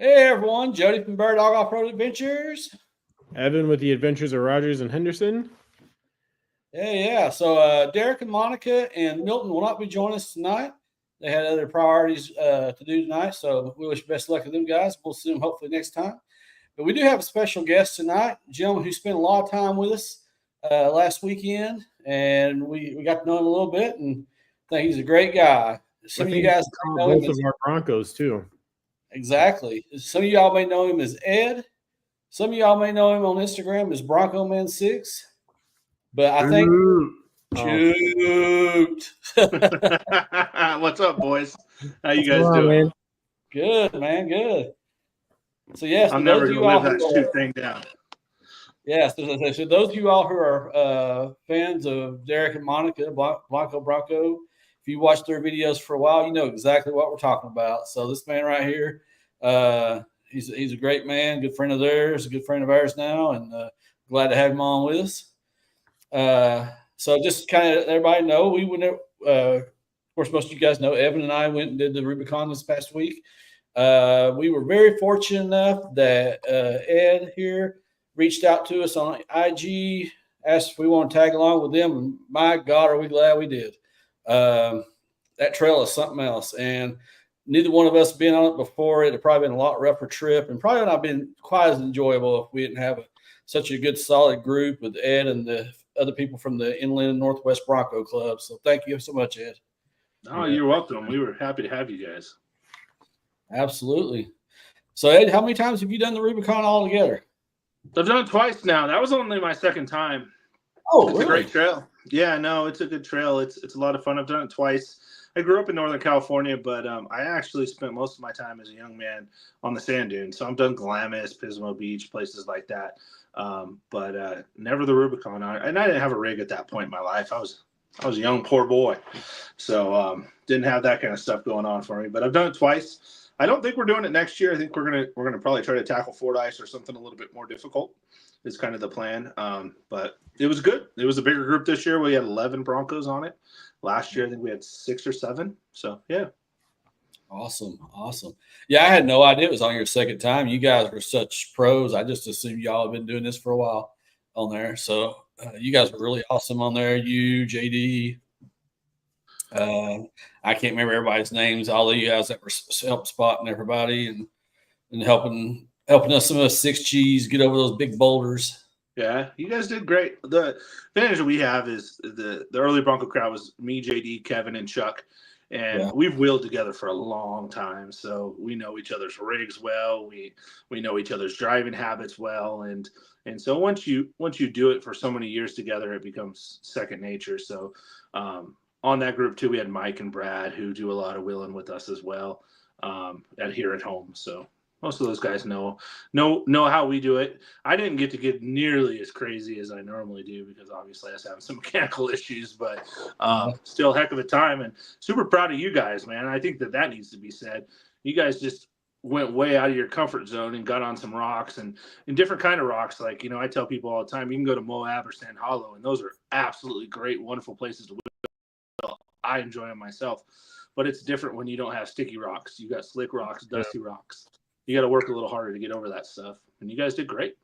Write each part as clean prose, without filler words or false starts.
Hey everyone, Jody from Bird Dog Off-Road Adventures. Evan with the Adventures of Rogers and Henderson. Yeah. So Derek and Monica and Milton will not be joining us tonight. They had other priorities to do tonight, so we wish best luck to them guys. We'll see them hopefully next time. But we do have a special guest tonight, a gentleman who spent a lot of time with us last weekend, and we got to know him a little bit, and I think he's a great guy. Some of you guys know both of our Broncos too. Exactly. Some of y'all may know him as Ed. Some of y'all may know him on Instagram as Bronco Man 6. But I think shoot. What's up, boys? How you guys doing? Man? Good, man. Good. So yes, I'm never gonna live that shoot thing down. Yes, so those of you all who are fans of Derek and Monica, Bronco, if you watched their videos for a while, you know exactly what we're talking about. So this man right here, he's a great man, good friend of theirs, a good friend of ours now, and glad to have him on with us. So just kind of everybody know, we went. Of course, most of you guys know Evan and I went and did the Rubicon this past week. We were very fortunate enough that Ed here reached out to us on IG, asked if we want to tag along with them, and my God, are we glad we did. That trail is something else, and neither one of us been on it before. It had probably been a lot rougher trip, and probably not been quite as enjoyable if we didn't have such a good, solid group with Ed and the other people from the Inland Northwest Bronco Club. So thank you so much, Ed. Oh, you're welcome. We were happy to have you guys. Absolutely. So, Ed, how many times have you done the Rubicon all together? I've done it twice now. That was only my second time. Oh, it's really? a great trail. Yeah, no, it's a good trail. It's a lot of fun. I've done it twice. I grew up in Northern California, but I actually spent most of my time as a young man on the sand dunes. So I've done Glamis, Pismo Beach, places like that, but never the Rubicon. And I didn't have a rig at that point in my life. I was a young, poor boy, so didn't have that kind of stuff going on for me. But I've done it twice. I don't think we're doing it next year. I think we're gonna probably try to tackle Fordyce or something a little bit more difficult. Is kind of the plan. But it was good. It was a bigger group this year. We had 11 Broncos on it. Last year, I think we had 6 or 7. So, yeah. Awesome. Yeah, I had no idea it was on your second time. You guys were such pros. I just assumed y'all have been doing this for a while on there. So, you guys were really awesome on there. You, JD, I can't remember everybody's names. All of you guys that were help spotting everybody and helping us, some of us 6Gs get over those big boulders. Yeah, you guys did great. The advantage we have is the early Bronco crowd was me, JD, Kevin, and Chuck, and we've wheeled together for a long time, so we know each other's rigs well. We know each other's driving habits well, and so once you do it for so many years together, it becomes second nature. So on that group too, we had Mike and Brad who do a lot of wheeling with us as well here at home. So. Most of those guys know how we do it. I didn't get to get nearly as crazy as I normally do because obviously I was having some mechanical issues, but still a heck of a time and super proud of you guys, man. I think that needs to be said. You guys just went way out of your comfort zone and got on some rocks and different kind of rocks. Like, I tell people all the time, you can go to Moab or Sand Hollow, and those are absolutely great, wonderful places to wheel. I enjoy them myself, but it's different when you don't have sticky rocks. You got slick rocks, dusty rocks. You got to work a little harder to get over that stuff. And you guys did great.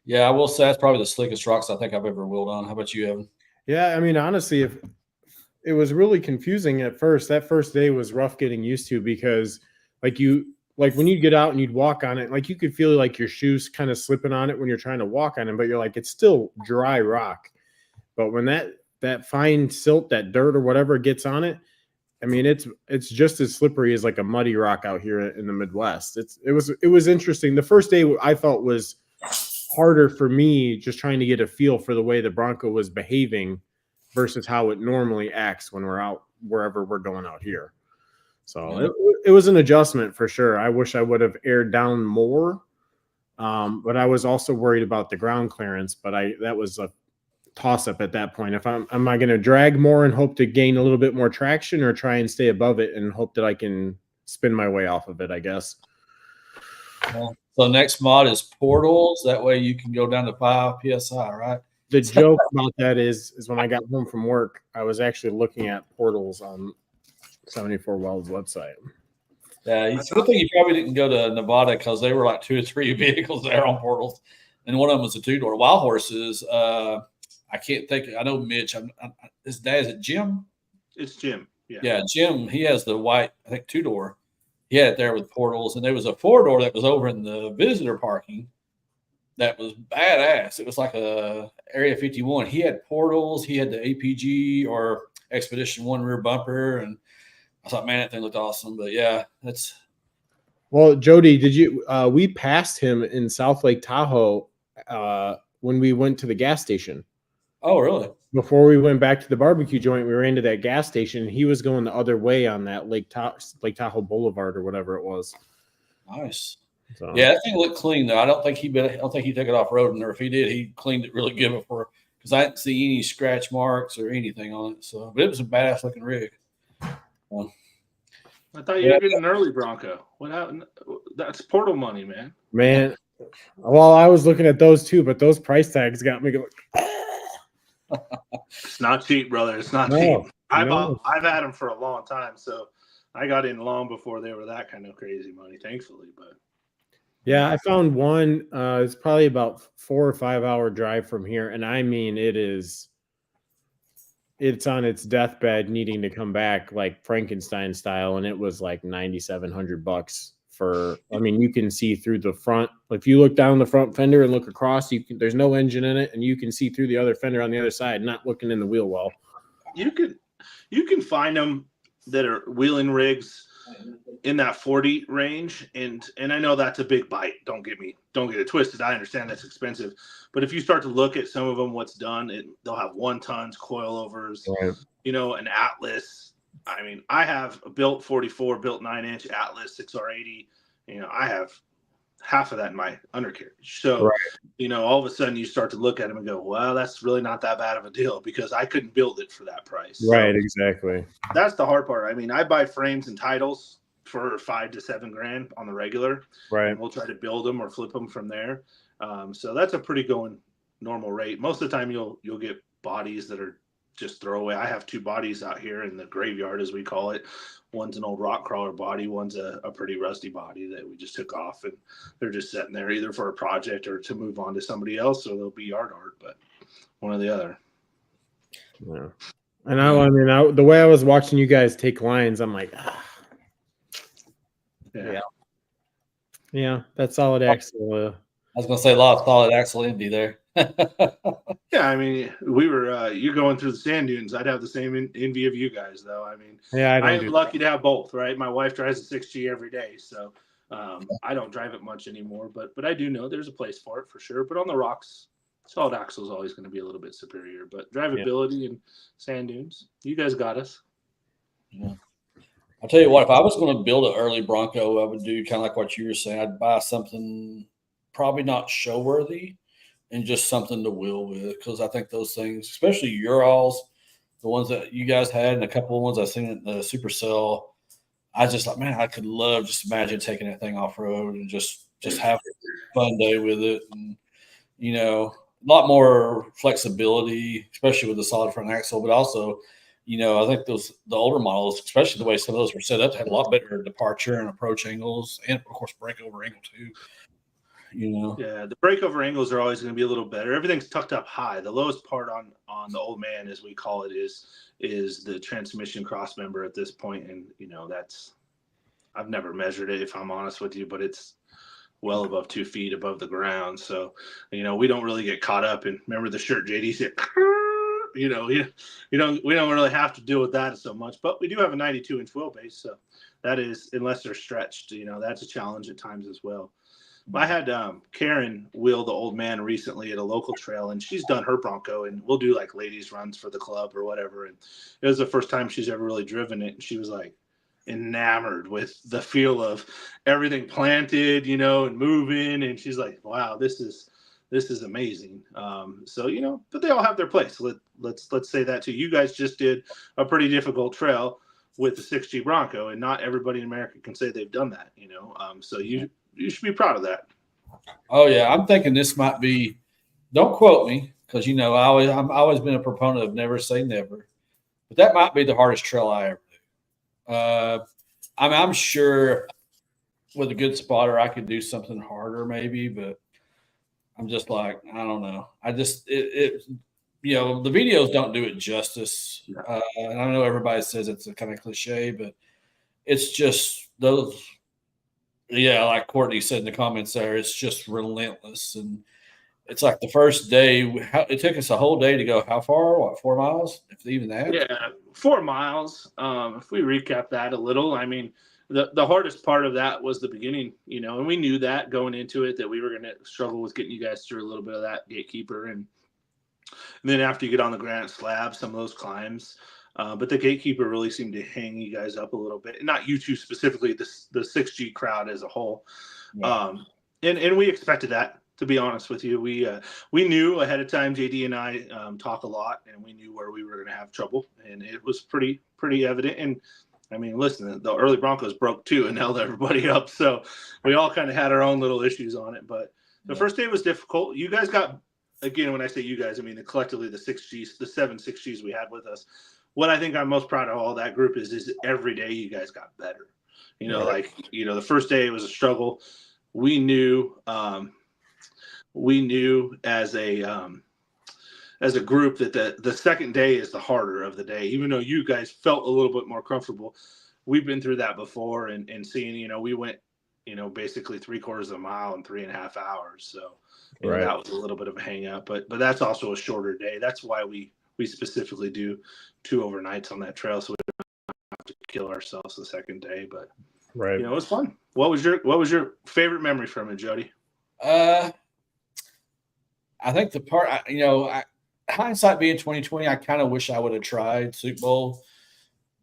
Yeah, I will say that's probably the slickest rocks I think I've ever wheeled on. How about you, Evan? Yeah, I mean, honestly, if it was really confusing at first. That first day was rough getting used to because like when you'd get out and you'd walk on it, like you could feel like your shoes kind of slipping on it when you're trying to walk on it, but you're like, it's still dry rock. But when that fine silt, that dirt or whatever gets on it, I mean, it's just as slippery as like a muddy rock out here in the Midwest. It was interesting. The first day I felt was harder for me, just trying to get a feel for the way the Bronco was behaving versus how it normally acts when we're out wherever we're going out here. So it was an adjustment for sure. I wish I would have aired down more, but I was also worried about the ground clearance. But that was a toss-up at that point. Am I going to drag more and hope to gain a little bit more traction, or try and stay above it and hope that I can spin my way off of it, I guess. So next mod is portals. That way you can go down to 5 PSI, right? The joke about that is when I got home from work, I was actually looking at portals on 74 Weld's website. Yeah, it's a good thing you probably didn't go to Nevada because they were like 2 or 3 vehicles there on portals, and one of them was a 2-door. Wild Horses. I can't think. I know Mitch. His dad is it Jim? It's Jim. Yeah, Jim. He has the white, I think 2-door. He had it there with portals, and there was a 4-door that was over in the visitor parking. That was badass. It was like a Area 51. He had portals. He had the APG or Expedition 1 rear bumper, and I thought, man, that thing looked awesome. But yeah, that's. Well, Jody, did you? We passed him in South Lake Tahoe when we went to the gas station. Oh, really? Before we went back to the barbecue joint, we ran to that gas station. He was going the other way on that Lake Tahoe Boulevard or whatever it was. Nice. So. Yeah, that thing looked clean though. I don't think he took it off roading, or if he did, he cleaned it really good before, because I didn't see any scratch marks or anything on it. So, but it was a badass looking rig. I thought you were getting an early Bronco. What happened? That's portal money, man. Man, well, I was looking at those too, but those price tags got me going. It's not cheap, brother. It's not cheap. I've had them for a long time, so I got in long before they were that kind of crazy money, thankfully. But yeah, I found one. It's probably about 4 or 5 hour drive from here, and I mean, it's on its deathbed, needing to come back like Frankenstein style, and it was like $9,700 for. I mean, you can see through the front. If you look down the front fender and look across, there's no engine in it, and you can see through the other fender on the other side, not looking in the wheel well. You can find them that are wheeling rigs in that 40 range, and I know that's a big bite. Don't get it twisted. I understand that's expensive, but if you start to look at some of them, what's done, they'll have 1-tons coilovers, right. An Atlas. I mean, I have a built 44, built 9-inch Atlas 6R80. I have half of that in my undercarriage. So, right. All of a sudden you start to look at them and go, well, that's really not that bad of a deal because I couldn't build it for that price. Right. So exactly. That's the hard part. I mean, I buy frames and titles for $5,000 to $7,000 on the regular. Right. And we'll try to build them or flip them from there. So that's a pretty going normal rate. Most of the time you'll get bodies that are just throwaway. I have 2 bodies out here in the graveyard, as we call it. One's an old rock crawler body. One's a pretty rusty body that we just took off, and they're just sitting there either for a project or to move on to somebody else, or they'll be yard art, but one or the other. Yeah. And I mean, the way I was watching you guys take lines, I'm like, yeah, that's solid axle. I was going to say a lot of solid axle envy there. Yeah, I mean, we were you going through the sand dunes. I'd have the same envy of you guys, though. I mean, yeah, I'm lucky to have both, right? My wife drives a 6G every day, so I don't drive it much anymore. But I do know there's a place for it for sure. But on the rocks, solid axle is always going to be a little bit superior. But drivability and sand dunes, you guys got us. Yeah. I'll tell you what, if I was going to build an early Bronco, I would do kind of like what you were saying. I'd buy something probably not show worthy, and just something to wheel with, because I think those things, especially Urals, the ones that you guys had, and a couple of ones I've seen at the Supercell, I just like, man, I could love just imagine taking that thing off road and just have a fun day with it, and a lot more flexibility, especially with the solid front axle, but also, I think the older models, especially the way some of those were set up, had a lot better departure and approach angles, and of course breakover angle too. Yeah, the breakover angles are always going to be a little better. Everything's tucked up high. The lowest part on the old man, as we call it, is the transmission cross member at this point, and that's, I've never measured it, if I'm honest with you, but it's well above 2 feet above the ground. So we don't really get caught up in, remember the shirt JD said, we don't really have to deal with that so much, but we do have a 92-inch wheelbase, so that is, unless they're stretched, that's a challenge at times as well. I had Karen wheel the old man recently at a local trail, and she's done her Bronco, and we'll do like ladies runs for the club or whatever. And it was the first time she's ever really driven it. And she was like enamored with the feel of everything planted, and moving. And she's like, wow, this is amazing. So, but they all have their place. Let's say that too. You guys just did a pretty difficult trail with the 6G Bronco, and not everybody in America can say they've done that, so you should be proud of that. Oh yeah, I'm thinking this might be. Don't quote me, because I've always been a proponent of never say never, but that might be the hardest trail I ever do. I'm sure with a good spotter, I could do something harder maybe, but I'm just like, I don't know. I just, the videos don't do it justice. And I know everybody says it's a kind of cliche, but it's just those, yeah, like Courtney said in the comments there, it's just relentless. And it's like the first day, it took us a whole day to go how far? What, 4 miles? If even that? Yeah, 4 miles. If we recap that a little, I mean, the hardest part of that was the beginning, and we knew that going into it that we were going to struggle with getting you guys through a little bit of that gatekeeper. And then after you get on the granite slab, some of those climbs. But the gatekeeper really seemed to hang you guys up a little bit. Not you two specifically, the 6G crowd as a whole. Yeah. And we expected that, to be honest with you. We knew ahead of time, JD and I talk a lot, and we knew where we were going to have trouble. And it was pretty evident. And I mean, listen, the early Broncos broke too and held everybody up. So we all kind of had our own little issues on it. But the first day was difficult. You guys got, again, when I say you guys, I mean collectively the 6Gs, the 7 6Gs we had with us. What I think I'm most proud of all that group is every day you guys got better. The first day it was a struggle. We knew as a group that the second day is the harder of the day, even though you guys felt a little bit more comfortable. We've been through that before and seeing, we went, basically 3/4 of a mile in 3.5 hours. So that was a little bit of a hang up, but that's also a shorter day. That's why we specifically do 2 overnights on that trail, so we don't have to kill ourselves the second day. But it was fun. What was your favorite memory from it, Jody? I think the part, hindsight being 2020, I kind of wish I would have tried Soup Bowl,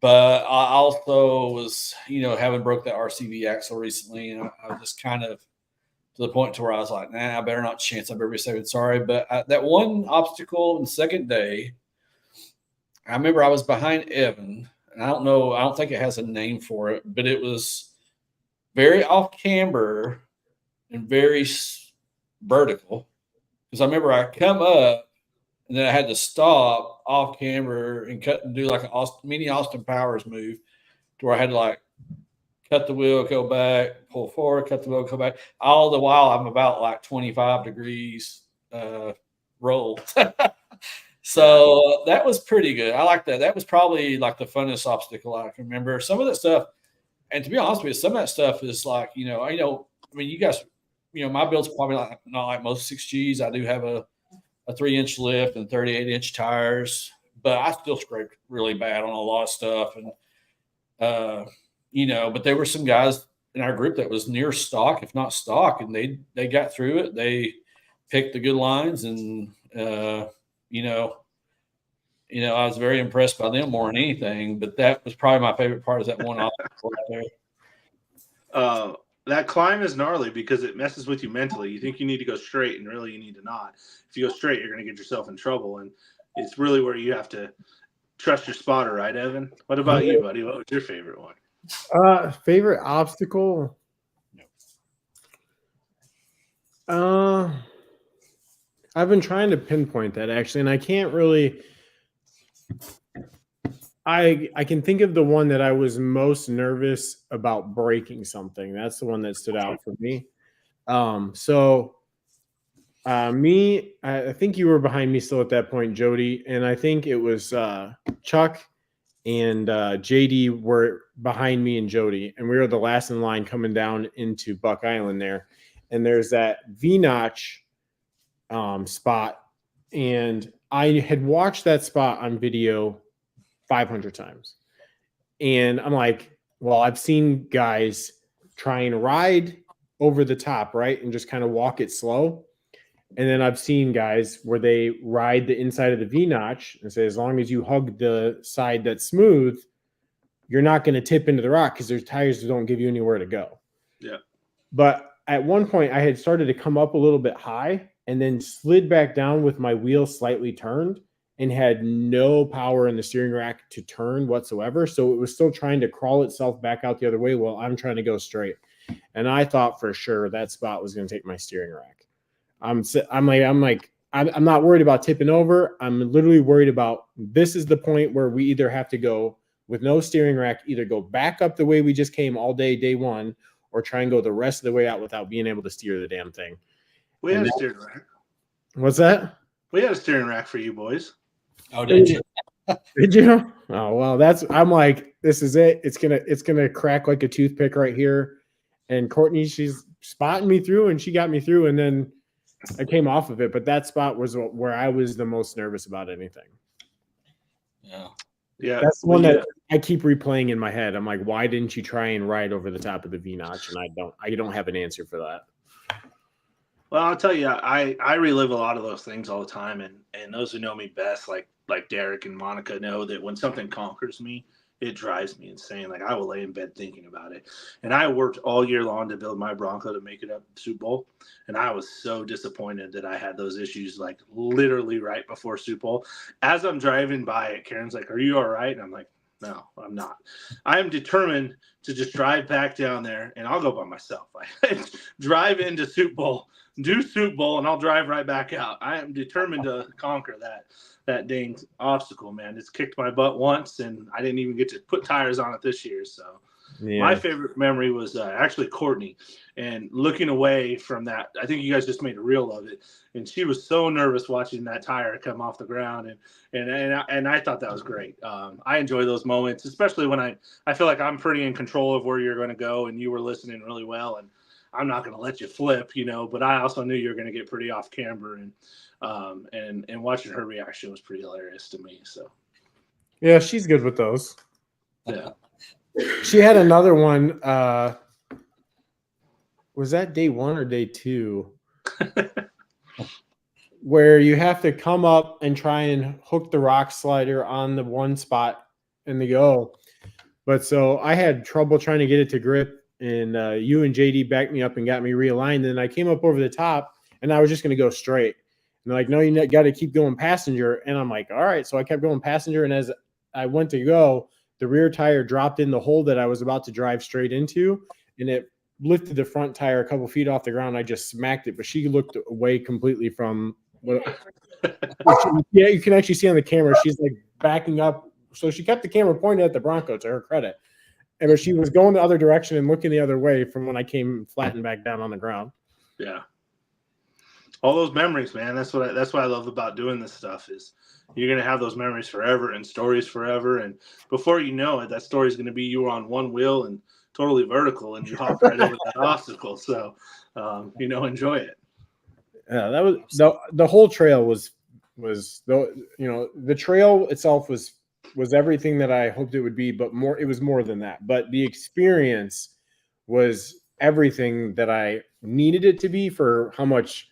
but I also was, having broke that RCV axle recently, and I was just kind of to the point to where I was like, nah, I better not chance. I better be saying sorry. But that one obstacle in the second day, I remember I was behind Evan, and I don't think it has a name for it, but it was very off camber and very vertical. Because I remember I come up and then I had to stop off camber and do like a mini Austin Powers move to where I had to cut the wheel, go back, pull forward, cut the wheel, go back. All the while I'm about 25 degrees roll. So that was pretty good. I like that. That was probably the funnest obstacle I can remember. Some of that stuff, and to be honest with you, some of that stuff is you guys, my build's probably not like most 6Gs. I do have a 3-inch lift and 38-inch tires, but I still scraped really bad on a lot of stuff. And, but there were some guys in our group that was near stock, if not stock, and they got through it. They picked the good lines and, I was very impressed by them more than anything, but that was probably my favorite part is that one obstacle right there. That climb is gnarly because it messes with you mentally. You think you need to go straight and really you need to not. If you go straight, you're going to get yourself in trouble. And it's really where you have to trust your spotter, right, Evan? What about you, buddy? What was your favorite one? Favorite obstacle? I've been trying to pinpoint that actually, and I can't really. I can think of the one that I was most nervous about breaking something. That's the one that stood out for me. I think you were behind me still at that point, Jody, and I think it was Chuck and JD were behind me and Jody, and we were the last in line coming down into Buck Island there, and there's that V-notch spot, and I had watched that spot on video 500 times. And I'm like, well, I've seen guys try and ride over the top, right? And just kind of walk it slow. And then I've seen guys where they ride the inside of the V-notch and say, as long as you hug the side that's smooth, you're not going to tip into the rock because there's tires that don't give you anywhere to go. Yeah. But at one point I had started to come up a little bit high and then slid back down with my wheel slightly turned and had no power in the steering rack to turn whatsoever. So it was still trying to crawl itself back out the other way while I'm trying to go straight. And I thought for sure that spot was going to take my steering rack. I'm not worried about tipping over. I'm literally worried about this is the point where we either have to go with no steering rack, either go back up the way we just came all day one, or try and go the rest of the way out without being able to steer the damn thing. We had a steering rack. What's that? We had a steering rack for you boys. Oh, did you? Did you? Oh well, I'm like, this is it. It's gonna crack like a toothpick right here. And Courtney, she's spotting me through, and she got me through, and then I came off of it. But that spot was where I was the most nervous about anything. Yeah, that's the one that I keep replaying in my head. I'm like, why didn't you try and ride over the top of the V notch? And I don't have an answer for that. Well, I'll tell you, I relive a lot of those things all the time, and those who know me best, like Derek and Monica, know that when something conquers me, it drives me insane. Like, I will lay in bed thinking about it. And I worked all year long to build my Bronco to make it up to Super Bowl, and I was so disappointed that I had those issues like literally right before Super Bowl. As I'm driving by it, Karen's like, "Are you all right?" And I'm like, "No, I'm not. I am determined to just drive back down there, and I'll go by myself. I drive into Super Bowl, do Super Bowl, and I'll drive right back out. I am determined to conquer that dang obstacle, man. It's kicked my butt once, and I didn't even get to put tires on it this year. So my favorite memory was actually Courtney, and looking away from that. I think you guys just made a reel of it, and she was so nervous watching that tire come off the ground, and I thought that was great. I enjoy those moments, especially when I feel like I'm pretty in control of where you're going to go, and you were listening really well, and I'm not going to let you flip, but I also knew you were going to get pretty off camber, and watching her reaction was pretty hilarious to me. So yeah, she's good with those. Yeah. She had another one. Was that day 1 or day 2? Where you have to come up and try and hook the rock slider on the one spot and the go. But so I had trouble trying to get it to grip, and you and JD backed me up and got me realigned. And I came up over the top, and I was just going to go straight. And they're like, "No, you got to keep going passenger." And I'm like, "All right." So I kept going passenger, and as I went to go, the rear tire dropped in the hole that I was about to drive straight into, and it lifted the front tire a couple feet off the ground. I just smacked it, but she looked away completely from what. Yeah, you can actually see on the camera she's like backing up. So she kept the camera pointed at the Bronco, to her credit, and she was going the other direction and looking the other way from when I came flattened back down on the ground. Yeah. All those memories, man. That's what I love about doing this stuff is you're going to have those memories forever and stories forever. And before you know it, that story is going to be you were on one wheel and totally vertical and you hopped right over that obstacle. So, enjoy it. Yeah, that was the whole trail was the trail itself was everything that I hoped it would be, but it was more than that. But the experience was everything that I needed it to be for how much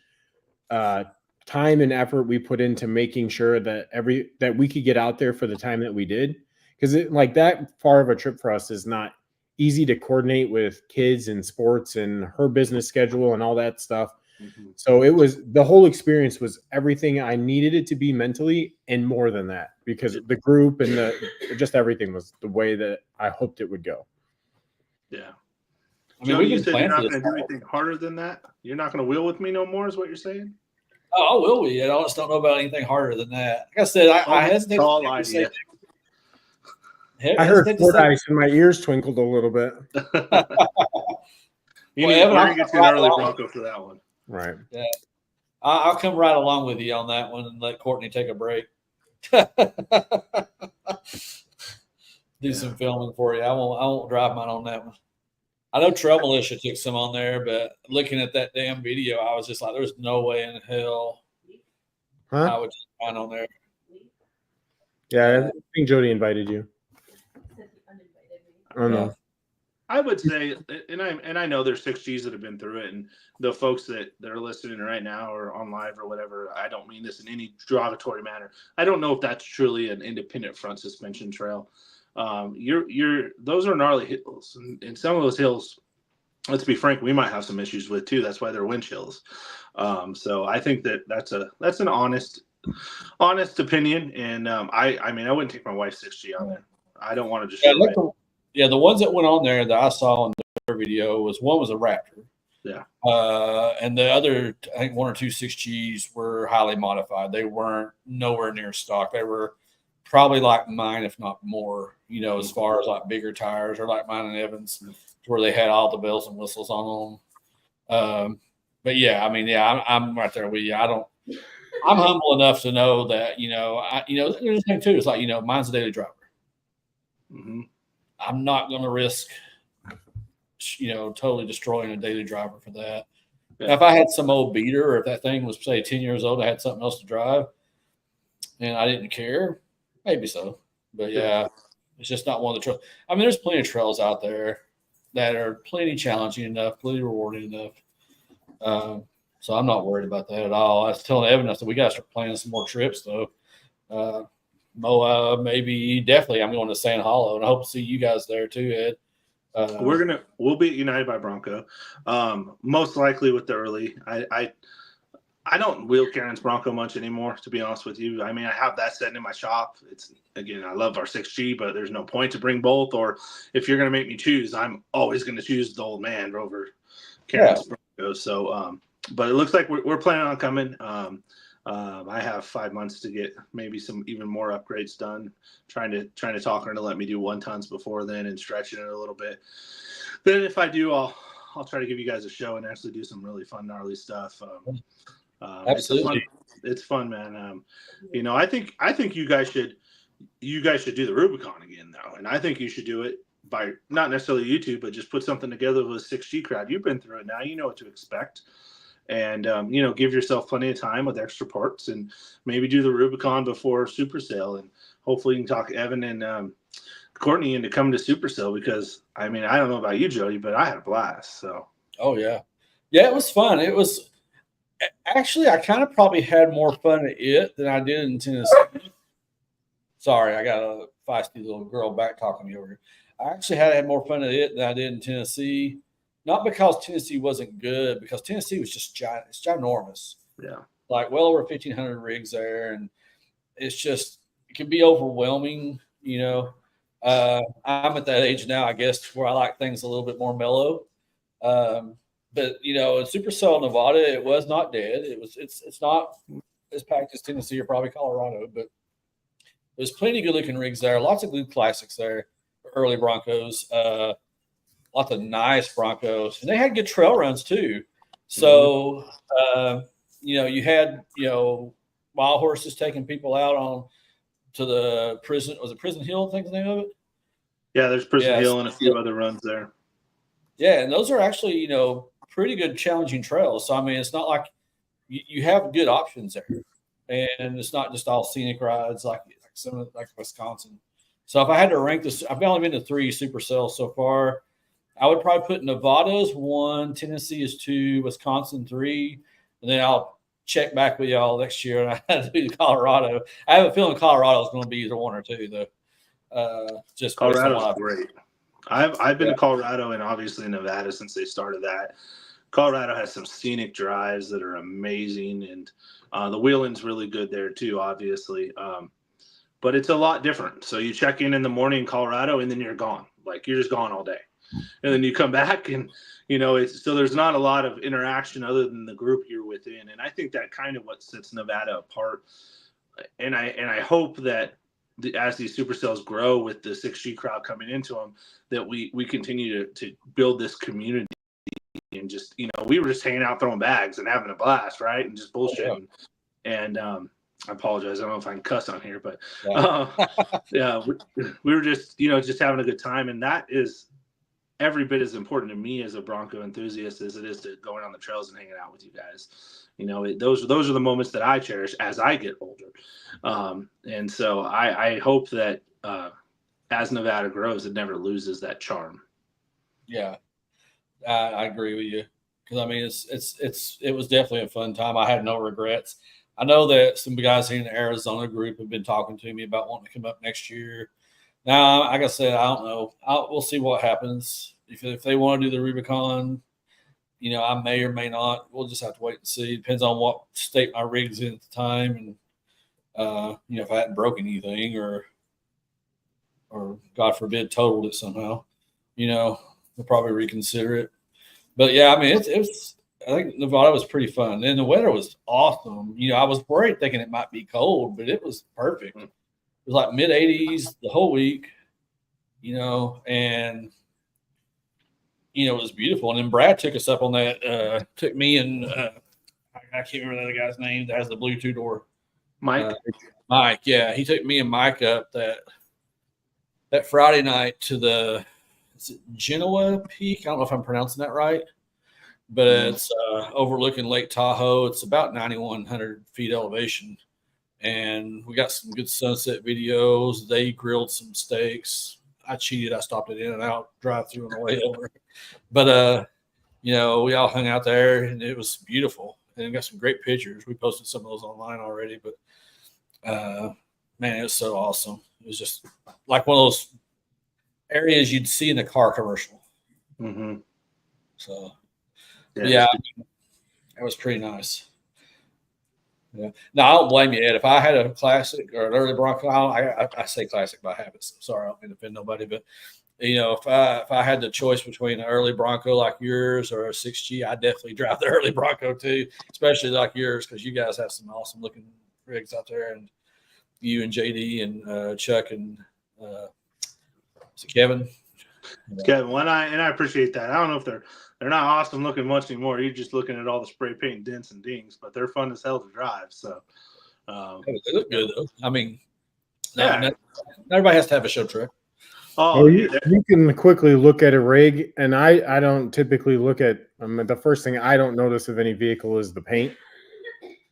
time and effort we put into making sure that we could get out there for the time that we did, because like that far of a trip for us is not easy to coordinate with kids and sports and her business schedule and all that stuff. Mm-hmm. So the whole experience was everything I needed it to be mentally, and more than that, because the group and just everything was the way that I hoped it would go. Yeah. I mean, you said you're not going to do anything harder than that? You're not going to wheel with me no more, is what you're saying? Oh, I will be. I just don't know about anything harder than that. Like I said, I hesitate to say. I heard Fort Ice and my ears twinkled a little bit. You're going to get to an early Bronco for that one. Right. Yeah. I'll come right along with you on that one and let Courtney take a break. Do some filming for you. I won't drive mine on that one. I know Trail Militia took some on there, but looking at that damn video, I was just like, there's no way in hell I would just mine on there. Yeah, I think Jody invited you. I don't know. I would say, and I know there's 6Gs that have been through it, and the folks that are listening right now or on live or whatever, I don't mean this in any derogatory manner. I don't know if that's truly an independent front suspension trail. Those are gnarly hills, and some of those hills, let's be frank, we might have some issues with too. That's why they're winch hills. So I think that's an honest opinion, and I wouldn't take my wife's 6G on there. I don't want to just the ones that went on there that I saw in their video one was a Raptor. Yeah. And the other, I think 1 or 2 6Gs were highly modified. They weren't nowhere near stock. They were probably like mine, if not more, as far as like bigger tires, or like mine and Evans, where they had all the bells and whistles on them. But yeah, I mean, yeah, I'm right there with you. I'm humble enough to know that, there's the thing too. It's like, mine's a daily driver. Mm-hmm. I'm not going to risk, totally destroying a daily driver for that. Yeah. Now, if I had some old beater, or if that thing was, say, 10 years old, I had something else to drive and I didn't care, maybe so. But yeah, it's just not one of the trails. I mean, there's plenty of trails out there that are plenty challenging enough, plenty rewarding enough. So I'm not worried about that at all. I was telling Evan, I said, we got to start planning some more trips, though. Moab, maybe, definitely. I'm going to Sand Hollow, and I hope to see you guys there too, Ed. We'll be at United by Bronco, most likely with the early. I don't wheel Karen's Bronco much anymore, to be honest with you. I mean, I have that sitting in my shop. It's, again, I love our 6G, but there's no point to bring both. Or if you're going to make me choose, I'm always going to choose the old man over Karen's Bronco. So, but it looks like we're planning on coming. I have 5 months to get maybe some even more upgrades done. Trying to talk her to let me do 1-tons before then and stretching it a little bit. Then if I do, I'll try to give you guys a show and actually do some really fun, gnarly stuff. Absolutely, it's fun, man. I think you guys should do the Rubicon again, though, and I think you should do it by not necessarily YouTube, but just put something together with a 6G crowd. You've been through it now, you know what to expect, and give yourself plenty of time with extra parts, and maybe do the Rubicon before Super Sale, and hopefully you can talk Evan and Courtney into coming to Super Sale, because I mean, I don't know about you, Jody, but I had a blast. So, oh yeah, it was fun. It was. Actually, I kind of probably had more fun at it than I did in Tennessee. Sorry, I got a feisty little girl back talking to me over here. I actually had more fun at it than I did in Tennessee. Not because Tennessee wasn't good, because Tennessee was just giant. It's ginormous. Yeah. Like well over 1,500 rigs there. And it's just, it can be overwhelming, I'm at that age now, I guess, where I like things a little bit more mellow. But in Super Cell, Nevada, it was not dead. It's not as packed as Tennessee or probably Colorado, but there's plenty of good looking rigs there. Lots of good classics there, early Broncos. Lots of nice Broncos, and they had good trail runs too. So you had wild horses taking people out on to the prison. Was it Prison Hill? I think the name of it. Yeah, there's Prison Hill and a few other runs there. Yeah, and those are actually pretty good challenging trails. So I mean, it's not like you have good options there, and it's not just all scenic rides like some of like Wisconsin. So if I had to rank this, I've only been to 3 Super Cells so far. I would probably put Nevada as 1, Tennessee is 2, Wisconsin 3, and then I'll check back with y'all next year. And I had to do Colorado. I have a feeling Colorado is going to be either 1 or 2 though. Just Colorado's great. I've been to Colorado and obviously Nevada since they started that. Colorado has some scenic drives that are amazing, and the wheeling's really good there too, obviously. But it's a lot different. So you check in the morning in Colorado, and then you're gone. Like you're just gone all day, and then you come back, and so there's not a lot of interaction other than the group you're within. And I think that kind of what sets Nevada apart. And I hope that as these Super Cells grow with the 6G crowd coming into them, that we continue to build this community. And just we were just hanging out throwing bags and having a blast, right, and just bullshitting. And I apologize, I don't know if I can cuss on here, but we were just just having a good time, and that is every bit as important to me as a Bronco enthusiast as it is to going on the trails and hanging out with you guys. Those are the moments that I cherish as I get older, and so I hope that as Nevada grows, it never loses that charm. Yeah. I agree with you, because I mean it was definitely a fun time. I had no regrets. I know that some guys in the Arizona group have been talking to me about wanting to come up next year. Now, like I said, I don't know. We'll see what happens. If they want to do the Rubicon, I may or may not. We'll just have to wait and see. It depends on what state my rig's in at the time, and if I hadn't broken anything or God forbid totaled it somehow, we'll probably reconsider it. But yeah, I mean, I think Nevada was pretty fun, and the weather was awesome. I was worried thinking it might be cold, but it was perfect. was like mid 80s the whole week, and it was beautiful. And then Brad took us up on that. Took me and I can't remember the other guy's name that has the blue two-door. Mike. Mike, yeah, he took me and Mike up that Friday night to the Genoa Peak. I don't know if I'm pronouncing that right, but it's overlooking Lake Tahoe. It's about 9,100 feet elevation, and we got some good sunset videos. They grilled some steaks. I cheated. I stopped at In-N-Out drive-through on the way over, but we all hung out there, and it was beautiful. And got some great pictures. We posted some of those online already, but man, it was so awesome. It was just like one of those areas you'd see in a car commercial. Mm-hmm. So, yeah, it was pretty nice. Yeah. No, I don't blame you, Ed. If I had a classic or an early Bronco, I say classic by habit. So sorry, I don't mean to offend nobody, but if I had the choice between an early Bronco like yours or a 6G, I'd definitely drive the early Bronco too, especially like yours, because you guys have some awesome looking rigs out there, and you and JD and Chuck and Kevin. Kevin, I appreciate that. I don't know if they're not awesome looking much anymore. You're just looking at all the spray paint dents and dings, but they're fun as hell to drive. So they look good though. I mean, yeah. Everybody has to have a show truck. Oh, you can quickly look at a rig, and I don't typically look at the first thing I don't notice of any vehicle is the paint.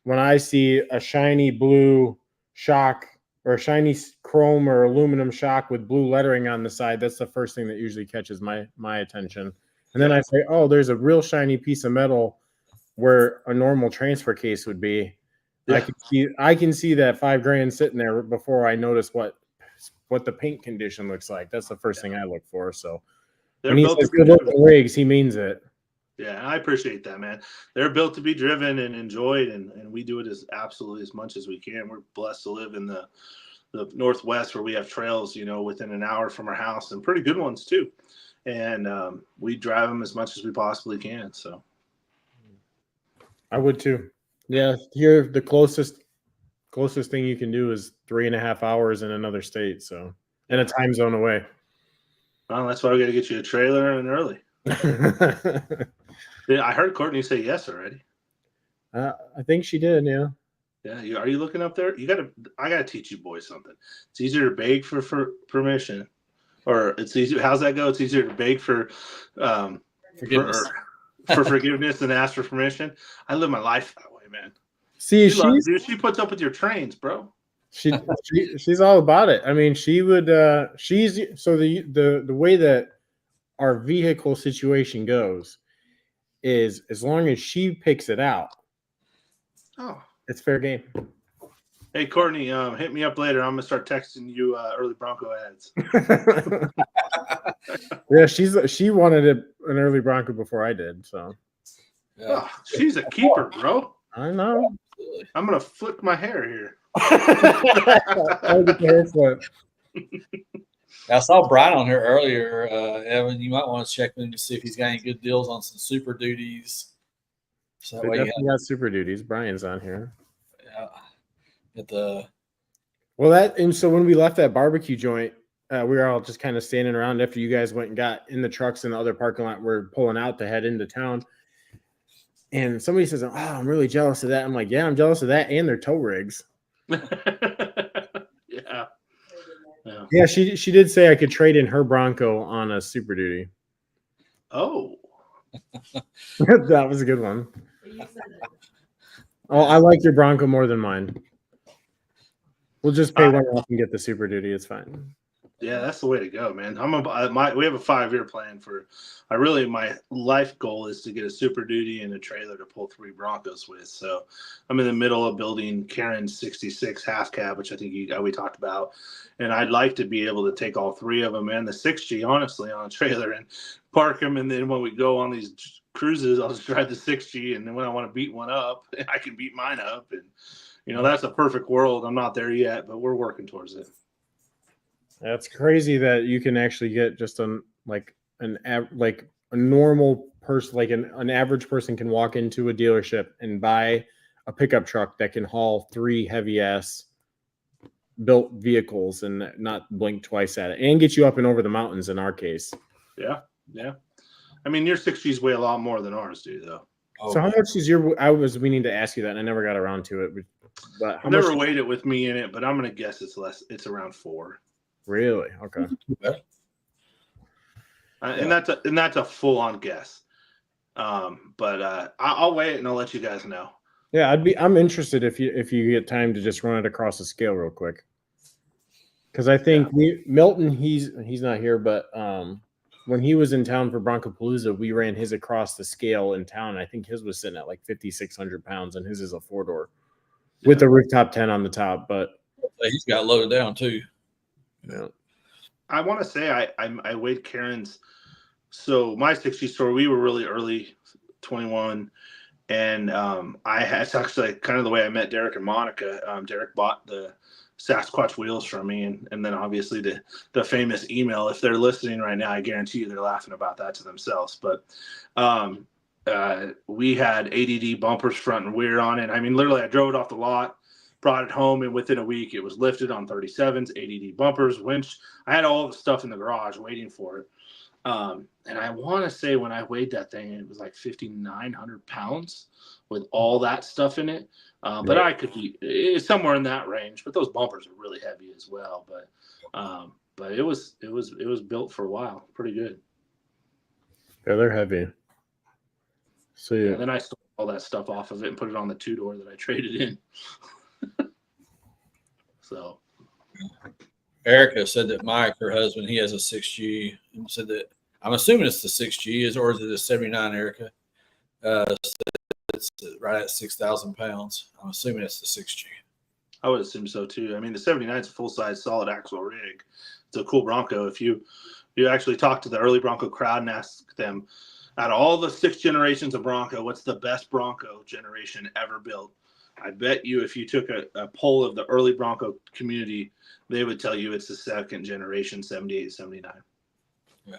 When I see a shiny blue shock or a shiny chrome or aluminum shock with blue lettering on the side, that's the first thing that usually catches my attention. And then I say, oh, there's a real shiny piece of metal where a normal transfer case would be. Yeah. I can see that $5,000 sitting there before I notice what the paint condition looks like. That's the first thing I look for. So when he says good looking rigs, he means it. Yeah, I appreciate that, man. They're built to be driven and enjoyed, and we do it as much as we can. We're blessed to live in the Northwest where we have trails, within an hour from our house, and pretty good ones too. And we drive them as much as we possibly can. So I would too. Yeah, here the closest thing you can do is 3.5 hours in another state, so and a time zone away. Well, that's why we got to get you a trailer and early. I heard Courtney say yes already. I think she did. Yeah. Yeah. Are you looking up there? I gotta teach you boys something. It's easier to beg for permission, or it's easier. How's that go? It's easier to beg for forgiveness. For forgiveness than ask for permission. I live my life that way, man. See, she puts up with your trains, bro. She's all about it. I mean, she would. She's so the way that our vehicle situation goes is as long as she picks it out. Oh, it's fair game. Hey, Courtney, hit me up later. I'm gonna start texting you early Bronco ads. Yeah, she wanted an early Bronco before I did. So, yeah. She's a keeper, bro. I know. I'm gonna flick my hair here. I'll get the hair flip. I saw Brian on here earlier. Evan, you might want to check with him to see if he's got any good deals on some Super Duties. So that way definitely got Super Duties. Brian's on here. Yeah. So when we left that barbecue joint, we were all just kind of standing around after you guys went and got in the trucks in the other parking lot. We're pulling out to head into town. And somebody says, "Oh, I'm really jealous of that." I'm like, "Yeah, I'm jealous of that and their tow rigs." Yeah. Yeah, she did say I could trade in her Bronco on a Super Duty. Oh. That was a good one. Oh, I like your Bronco more than mine. We'll just pay one off and get the Super Duty. It's fine. Yeah, that's the way to go, man. We have a 5-year plan for. My life goal is to get a Super Duty and a trailer to pull 3 Broncos with. So I'm in the middle of building Karen's 66 half cab, which I think we talked about, and I'd like to be able to take all 3 of them and the 6G, honestly, on a trailer and park them. And then when we go on these cruises, I'll just drive the 6G, and then when I want to beat one up, I can beat mine up. And that's a perfect world. I'm not there yet, but we're working towards it. That's crazy that you can actually get just a normal person, like an average person can walk into a dealership and buy a pickup truck that can haul 3 heavy ass built vehicles and not blink twice at it, and get you up and over the mountains in our case. Yeah. I mean, your 6Gs weigh a lot more than ours do, though. So how much is your? I was meaning to ask you that, and I never got around to it. But how I've never much? weighed it with me in it, but I'm gonna guess it's less. It's around 4. Really? Okay. And that's a full on guess. But I'll weigh it and I'll let you guys know. Yeah, I'm interested if you get time to just run it across the scale real quick. Because I think Milton, he's not here, but when he was in town for Broncopalooza, we ran his across the scale in town. I think his was sitting at like 5,600 pounds, and his is a 4-door with the rooftop tent on the top. But he's got loaded down too. Yeah. I want to say I weighed Karen's. So my 60 store, we were really early, 21, and it's actually kind of the way I met Derek and Monica. Derek bought the Sasquatch wheels from me, and then obviously the famous email. If they're listening right now, I guarantee you they're laughing about that to themselves. But we had ADD bumpers front and rear on it. I mean, literally, I drove it off the lot, brought it home, and within a week, it was lifted on 37s, ADD bumpers, winch. I had all the stuff in the garage waiting for it. And I want to say when I weighed that thing, it was like 5,900 pounds with all that stuff in it. But I could be somewhere in that range. But those bumpers are really heavy as well. But it was built for a while, pretty good. Yeah, they're heavy. So yeah. And then I stole all that stuff off of it and put it on the 2-door that I traded in. So. Erica said that Mike, her husband, he has a 6G, and said that I'm assuming it's the 6G, or is it a 79, Erica? It's right at 6,000 pounds. I'm assuming it's the 6G. I would assume so too. I mean, the 79 is a full-size solid axle rig. It's a cool Bronco. If you actually talk to the early Bronco crowd and ask them, out of all the 6 generations of Bronco, what's the best Bronco generation ever built? I bet you if you took a poll of the early Bronco community, they would tell you it's the 2nd generation, 78, 79. Yeah.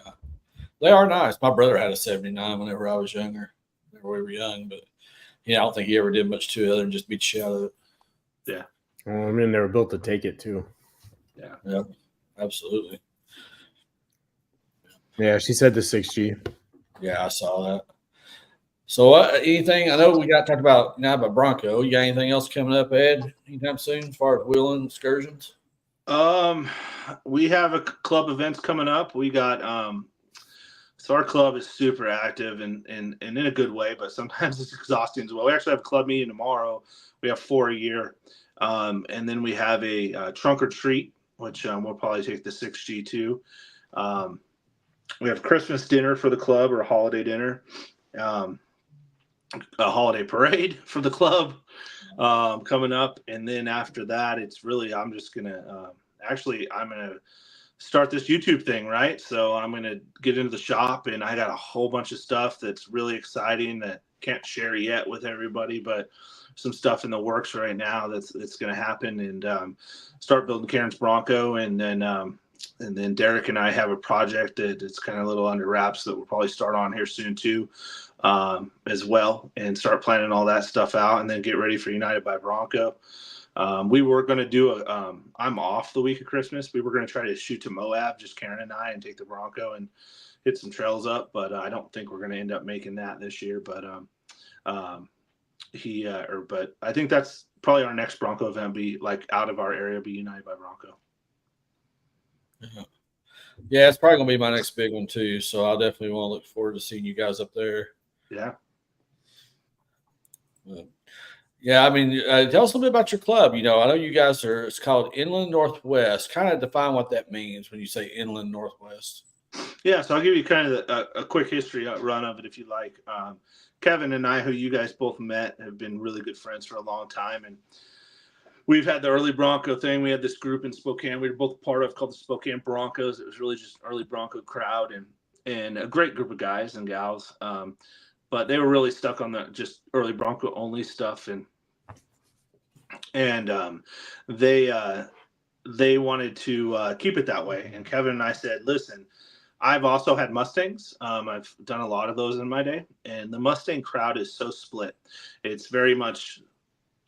They are nice. My brother had a 79 whenever I was younger. Whenever we were young, but I don't think he ever did much to it other than just beat the shit out of it. Yeah. Well, I mean, they were built to take it too. Yeah, absolutely. Yeah, she said the 6G. Yeah, I saw that. So anything, I know we got talked about about Bronco. You got anything else coming up, Ed, anytime soon as far as wheeling excursions? We have a club events coming up. We got so our club is super active and in a good way, but sometimes it's exhausting as well. We actually have a club meeting tomorrow. We have 4 a year. And then we have a trunk or treat, which we'll probably take the 6G to. We have Christmas dinner for the club, or a holiday dinner. A holiday parade for the club coming up. And then after that, it's really, I'm just going to I'm going to start this YouTube thing, right? So I'm going to get into the shop, and I got a whole bunch of stuff that's really exciting that can't share yet with everybody, but some stuff in the works right now that's going to happen, and start building Karen's Bronco. And then Derek and I have a project that's kind of a little under wraps that we'll probably start on here soon too, as well, and start planning all that stuff out, and then get ready for United by Bronco. We were going to do I'm off the week of Christmas. We were going to try to shoot to Moab, just Karen and I, and take the Bronco and hit some trails up, but I don't think we're going to end up making that this year. But but I think that's probably our next Bronco event, be like out of our area, be United by Bronco. Yeah, it's probably gonna be my next big one too. So I'll definitely want to look forward to seeing you guys up there. Yeah. Yeah, I mean, tell us a little bit about your club. I know you guys it's called Inland Northwest. Kind of define what that means when you say Inland Northwest. Yeah, so I'll give you kind of a quick history run of it if you like. Kevin and I, who you guys both met, have been really good friends for a long time, and we've had the early Bronco thing. We had this group in Spokane we were both part of called the Spokane Broncos. It was really just early Bronco crowd and a great group of guys and gals. But they were really stuck on the just early Bronco only stuff, and they wanted to keep it that way. And Kevin and I said, listen, I've also had Mustangs. I've done a lot of those in my day, and the Mustang crowd is so split. It's very much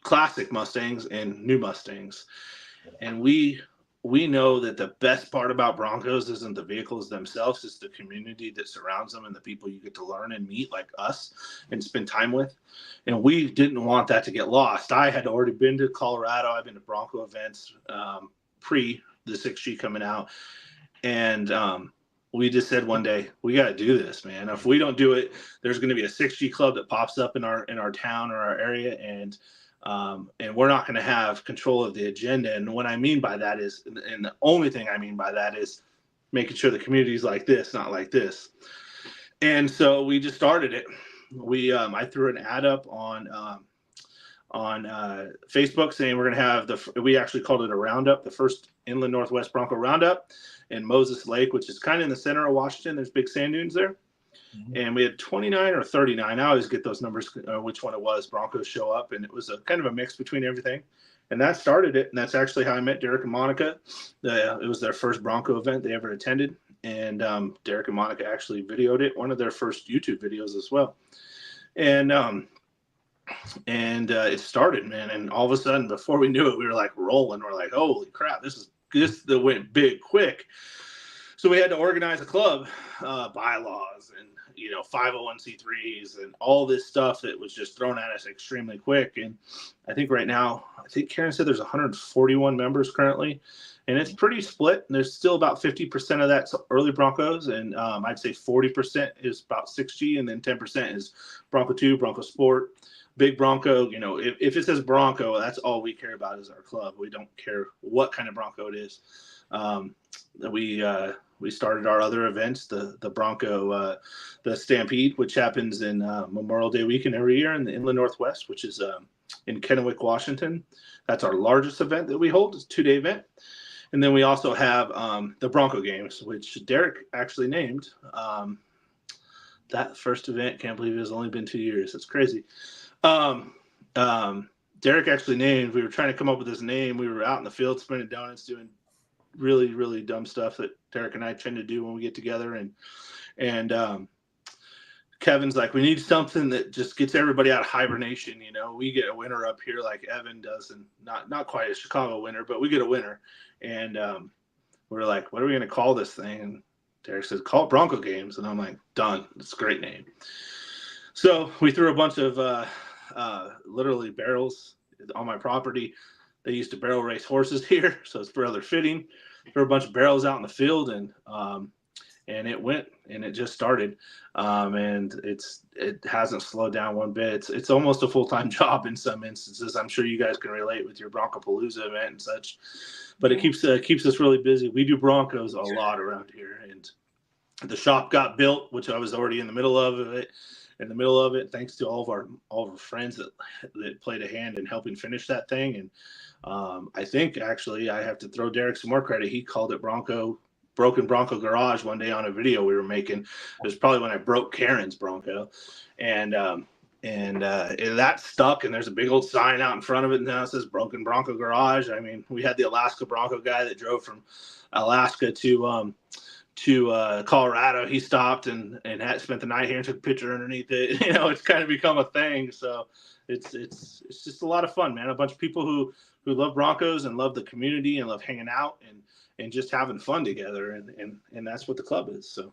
classic Mustangs and new Mustangs. And we know that the best part about Broncos isn't the vehicles themselves, it's the community that surrounds them and the people you get to learn and meet like us and spend time with. And we didn't want that to get lost. I had already been to Colorado. I've been to Bronco events pre the 6G coming out. And we just said one day, we got to do this, man. If we don't do it, there's going to be a 6G club that pops up in our town or our area, and we're not going to have control of the agenda. And what I mean by that is, and the only thing I mean by that is making sure the community is like this, not like this. And so we just started it. I threw an ad up on Facebook saying we're going to have we actually called it a roundup, the first Inland Northwest Bronco Roundup in Moses Lake, which is kind of in the center of Washington. There's big sand dunes there. Mm-hmm. And we had 29 or 39. I always get those numbers, which one it was. Broncos show up, and it was a kind of a mix between everything. And that started it. And that's actually how I met Derek and Monica. It was their first Bronco event they ever attended. And Derek and Monica actually videoed it, one of their first YouTube videos as well. And it started, man. And all of a sudden, before we knew it, we were like rolling. We're like, holy crap, this went big quick. So we had to organize a club, bylaws, and 501c3s, and all this stuff that was just thrown at us extremely quick. And I think right now, Karen said there's 141 members currently, and it's pretty split. There's still about 50% of that's early Broncos, and I'd say 40% is about 6G, and then 10% is Bronco 2, Bronco Sport. Big Bronco, if it says Bronco, that's all we care about is our club. We don't care what kind of Bronco it is. We started our other events, the Bronco, the Stampede, which happens in Memorial Day weekend every year in the Inland Northwest, which is in Kennewick, Washington. That's our largest event that we hold. It's a 2-day event. And then we also have the Bronco Games, which Derek actually named. That first event, can't believe it has only been 2 years. That's crazy. Derek actually named, we were trying to come up with his name. We were out in the field spinning donuts, doing really, really dumb stuff that Derek and I tend to do when we get together. And Kevin's like, we need something that just gets everybody out of hibernation. We get a winner up here like Evan does, and not quite a Chicago winner, but we get a winner. And we're like, what are we going to call this thing? And Derek says, call it Bronco Games. And I'm like, done. It's a great name. So we threw a bunch of literally barrels on my property. They used to barrel race horses here, so it's rather fitting. Threw a bunch of barrels out in the field, and it went, and it just started, and it hasn't slowed down one bit. It's almost a full-time job in some instances. I'm sure you guys can relate with your Broncopalooza event and such, but it keeps us really busy. We do Broncos a lot around here, and the shop got built, which I was already in the middle of it. Thanks to all of our friends that played a hand in helping finish that thing. And I think actually I have to throw Derek some more credit. He called it Broken Bronco Garage one day on a video we were making. It was probably when I broke Karen's Bronco, and that stuck. And there's a big old sign out in front of it now that says Broken Bronco Garage. I mean, we had the Alaska Bronco guy that drove from Alaska to Colorado. He stopped and had spent the night here and took a picture underneath it. It's kind of become a thing. So it's just a lot of fun, man. A bunch of people who love Broncos and love the community and love hanging out and just having fun together. And that's what the club is. So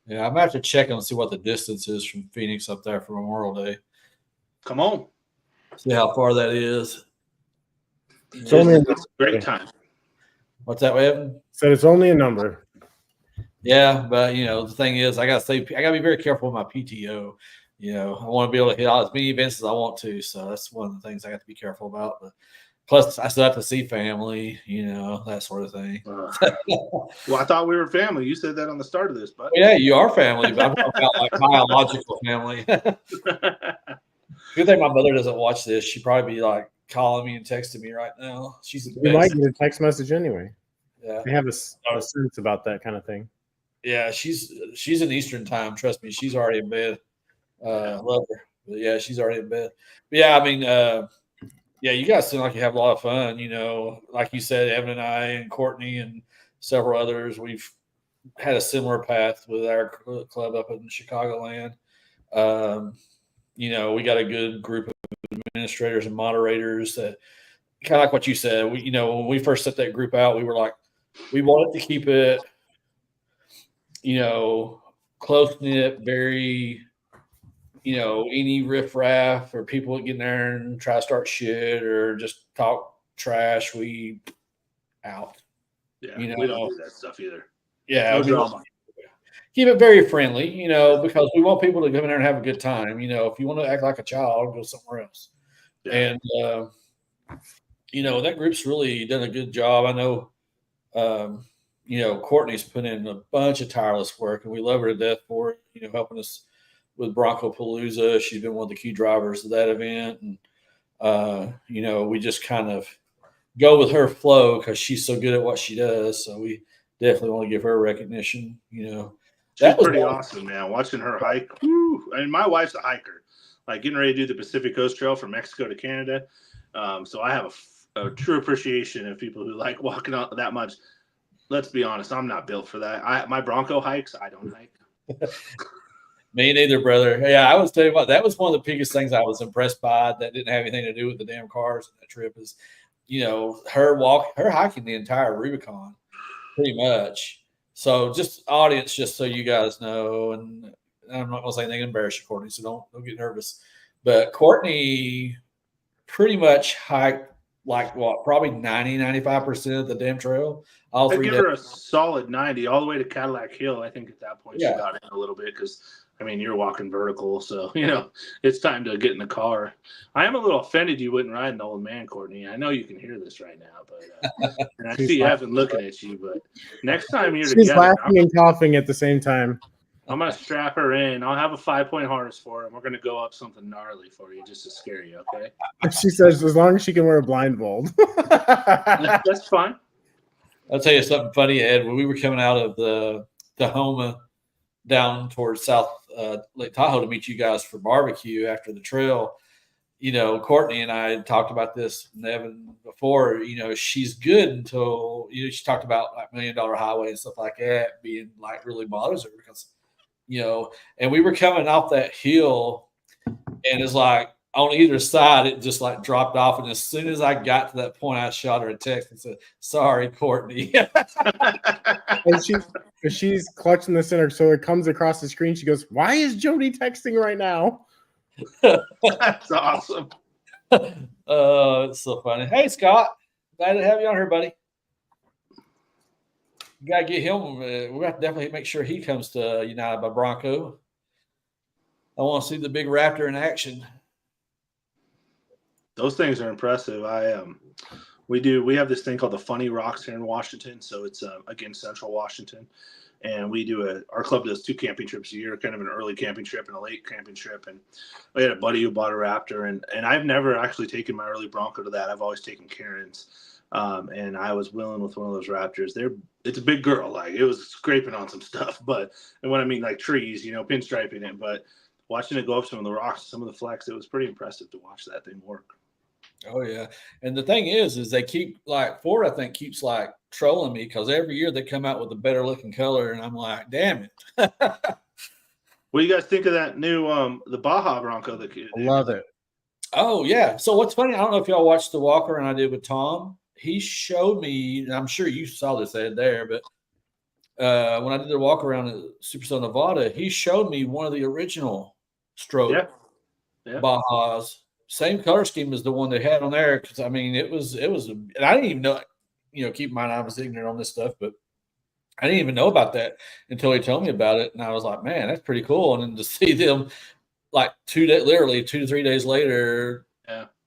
yeah, I'm gonna have to check and see what the distance is from Phoenix up there for Memorial Day. Come on. See how far that is. It's a great time. What's that, Evan? Said it's only a number. Yeah, but the thing is, I gotta be very careful with my PTO. I want to be able to hit out as many events as I want to, so that's one of the things I have to be careful about. But plus, I still have to see family, that sort of thing. Well, I thought we were family. You said that on the start of this, but yeah, you are family, but I'm talking about like biological family. Good thing my mother doesn't watch this. She'd probably be like calling me and texting me right now. She's we might get a text message anyway. Yeah, they have a sense about that kind of thing. Yeah, she's in Eastern time. Trust me, she's already in bed. Love her, but yeah, she's already in bed. But yeah, I mean, yeah, you guys seem like you have a lot of fun. Like you said, Evan and I and Courtney and several others, we've had a similar path with our club up in Chicagoland. We got a good group of administrators and moderators that kind of like what you said. We, when we first set that group out, we were like, we wanted to keep it, close knit, very, any riffraff or people that get in there and try to start shit or just talk trash, we out. Yeah, we don't do that stuff either. Yeah, no drama. Keep it very friendly, because we want people to come in there and have a good time. If you want to act like a child, go somewhere else. Yeah. And that group's really done a good job. I know, Courtney's put in a bunch of tireless work, and we love her to death for it. Helping us with Bronco Palooza. She's been one of the key drivers of that event, and we just kind of go with her flow because she's so good at what she does. So we definitely want to give her recognition. She's pretty awesome, man. Watching her hike. Whew. I mean, my wife's a hiker, like getting ready to do the Pacific Coast Trail from Mexico to Canada. So I have a true appreciation of people who like walking out that much. Let's be honest, I'm not built for that. My Bronco hikes, I don't hike. Me neither, brother. Yeah, I was telling you what, that was one of the biggest things I was impressed by that didn't have anything to do with the damn cars in that trip is, her hiking the entire Rubicon pretty much. So just audience, just so you guys know, and I'm not going to say anything to embarrass you, Courtney, so don't get nervous. But Courtney pretty much hiked like what, probably 90-95% of the damn trail. I give her a solid 90 all the way to Cadillac Hill. I think at that point she got in a little bit because, I mean, you're walking vertical, so it's time to get in the car. I am a little offended you wouldn't ride an old man, Courtney. I know you can hear this right now, but and I see Evan looking at you. But next time you're together, she's laughing and coughing at the same time. I'm gonna strap her in. I'll have a 5-point harness for her, and we're gonna go up something gnarly for you just to scare you. Okay? She says as long as she can wear a blindfold. That's fine. I'll tell you something funny, Ed. When we were coming out of the Tahoma down towards South Lake Tahoe to meet you guys for barbecue after the trail, Courtney and I had talked about this, Evan, before. She's good until she talked about like $1 Million Highway and stuff like that being like really bothers her because and we were coming off that hill, and it's like on either side it just like dropped off, and as soon as I got to that point, I shot her a text and said, "Sorry, Courtney." And she's clutching the center, so it comes across the screen. She goes, "Why is Jody texting right now?" That's awesome. It's so funny. Hey, Scott, glad to have you on here, buddy. You gotta get him. We got to definitely make sure he comes to United by Bronco. I want to see the big Raptor in action. Those things are impressive. We have this thing called the Funny Rocks here in Washington. So it's again Central Washington, and our club does 2 camping trips a year, kind of an early camping trip and a late camping trip. And we had a buddy who bought a Raptor, and I've never actually taken my early Bronco to that. I've always taken Karen's, and I was willing with one of those Raptors. It's a big girl, like it was scraping on some stuff, and when I mean like trees, pinstriping it, but watching it go up some of the rocks, some of the flex, it was pretty impressive to watch that thing work. Oh yeah, and the thing is they keep like Ford, I think, keeps like trolling me because every year they come out with a better looking color, and I'm like, damn it. What do you guys think of that new the Baja Bronco? I love it. Oh yeah. So what's funny, I don't know if y'all watched the walk around I did with Tom. He showed me, and I'm sure you saw this Ed there, but when I did the walk around at Superstar Nevada, he showed me one of the original stroke Bajas. Same color scheme as the one they had on there. Cause I mean, it was, and I didn't even know, keep in mind, I was ignorant on this stuff, but I didn't even know about that until he told me about it. And I was like, man, that's pretty cool. And then to see them like literally 2 to 3 days later,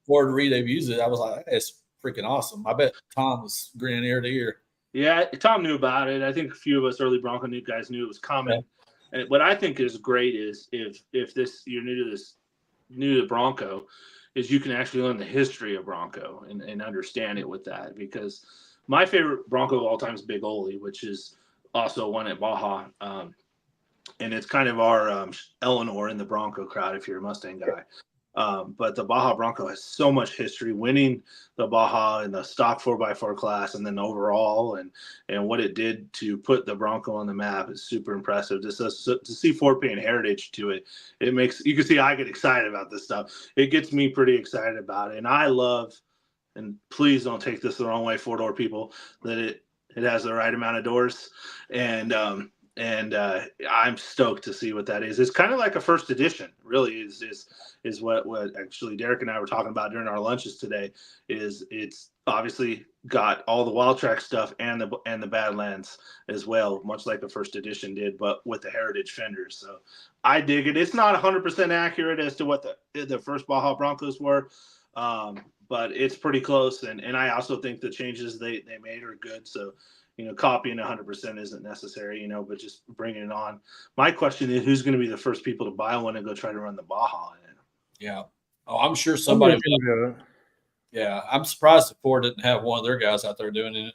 Ford re-debuts it, I was like, it's freaking awesome. I bet Tom was grinning ear to ear. Yeah, Tom knew about it. I think a few of us early Bronco guys knew it was coming. Yeah. And what I think is great is if you're new to Bronco, is you can actually learn the history of Bronco and understand it with that. Because my favorite Bronco of all time is Big Ole, which is also one at Baja. And it's kind of our Eleanor in the Bronco crowd if you're a Mustang guy. But the Baja Bronco has so much history, winning the Baja in the stock 4x4 class and then overall, and what it did to put the Bronco on the map is super impressive. Just to see Ford paying heritage to it, you can see I get excited about this stuff. It gets me pretty excited about it, and I love and please don't take this the wrong way, 4-door people, that it has the right amount of doors, and I'm stoked to see what that is. It's kind of like a first edition, really. Is what actually Derek and I were talking about during our lunches today. It's obviously got all the Wild Track stuff and the Badlands as well, much like the first edition did, but with the heritage fenders. So I dig it. It's not 100% accurate as to what the first Baja Broncos were, but it's pretty close. And I also think the changes they made are good. So, copying 100% isn't necessary, but just bringing it on. My question is, who's going to be the first people to buy one and go try to run the Baja in it? Yeah. Oh, I'm sure somebody will. Yeah. I'm surprised that Ford didn't have one of their guys out there doing it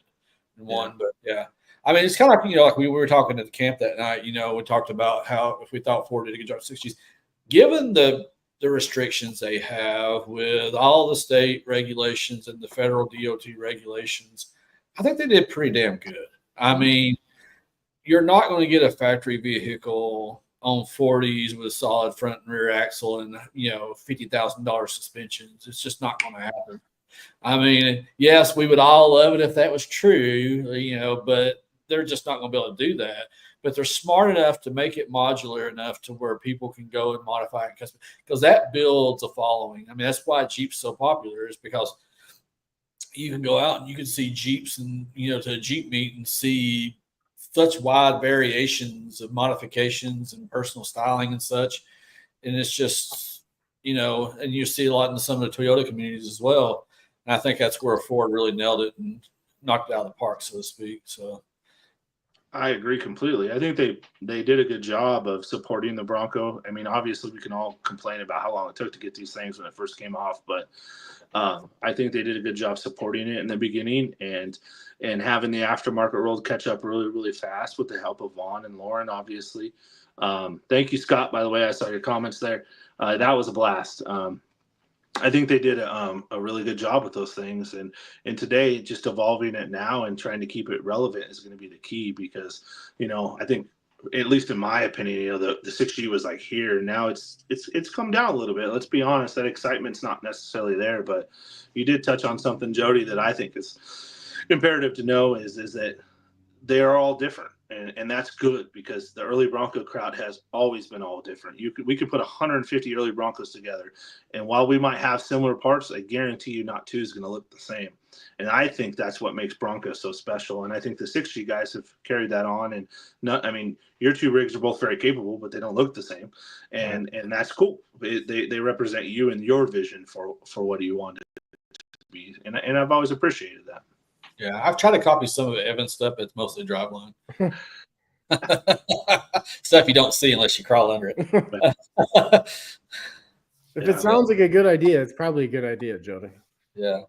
in one, but yeah. I mean, it's kind of like, like we were talking at the camp that night, we talked about how if we thought Ford did a good job 60s, given the restrictions they have with all the state regulations and the federal DOT regulations, I think they did pretty damn good. I mean, you're not going to get a factory vehicle on 40s with a solid front and rear axle and, $50,000 suspensions. It's just not going to happen. I mean, yes, we would all love it if that was true, but they're just not going to be able to do that. But they're smart enough to make it modular enough to where people can go and modify it because that builds a following. I mean, that's why Jeep's so popular, is because you can go out and you can see Jeeps and, to a Jeep meet and see such wide variations of modifications and personal styling and such. And it's just, and you see a lot in some of the Toyota communities as well. And I think that's where Ford really nailed it and knocked it out of the park, so to speak. So I agree completely. I think they did a good job of supporting the Bronco. I mean, obviously we can all complain about how long it took to get these things when it first came off, but I think they did a good job supporting it in the beginning and having the aftermarket world catch up really, really fast with the help of Vaughn and Lauren, obviously. Thank you, Scott, by the way. I saw your comments there. That was a blast. I think they did a really good job with those things, and today just evolving it now and trying to keep it relevant is going to be the key because, I think, at least in my opinion, the 6G was like here. Now it's come down a little bit. Let's be honest, that excitement's not necessarily there, but you did touch on something, Jody, that I think is imperative to know is that they are all different. And that's good because the early Bronco crowd has always been all different. We could put 150 early Broncos together, and while we might have similar parts, I guarantee you not two is going to look the same. And I think that's what makes Broncos so special. And I think the 6G guys have carried that on. And your two rigs are both very capable, but they don't look the same, and that's cool. They represent you and your vision for what you want it to be, and I've always appreciated that. Yeah, I've tried to copy some of Evan's stuff. It's mostly driveline. Stuff you don't see unless you crawl under it. If it sounds like a good idea, it's probably a good idea, Jody. Yeah.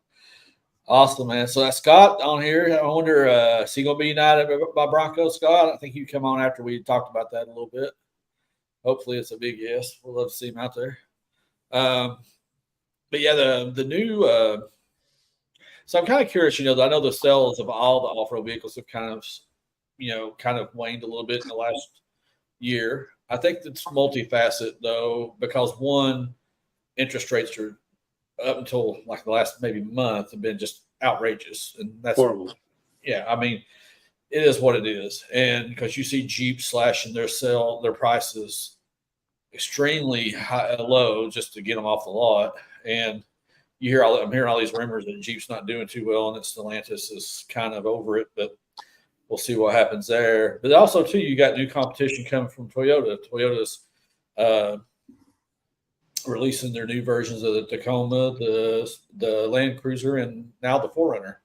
Awesome, man. So that's Scott on here. I wonder, is he going to be united by Bronco, Scott? I think he'd come on after we talked about that a little bit. Hopefully it's a big yes. We'll love to see him out there. But yeah, the new so I'm kind of curious, I know the sales of all the off-road vehicles have kind of waned a little bit in the last year. I think it's multifaceted though, because one, interest rates are up until like the last maybe month have been just outrageous. And that's horrible. Yeah. I mean, it is what it is. And because you see Jeep slashing their prices extremely low just to get them off the lot. And I'm hearing all these rumors that Jeep's not doing too well and that Stellantis is kind of over it, but we'll see what happens there. But also, too, you got new competition coming from Toyota. Toyota's releasing their new versions of the Tacoma, the Land Cruiser, and now the 4Runner.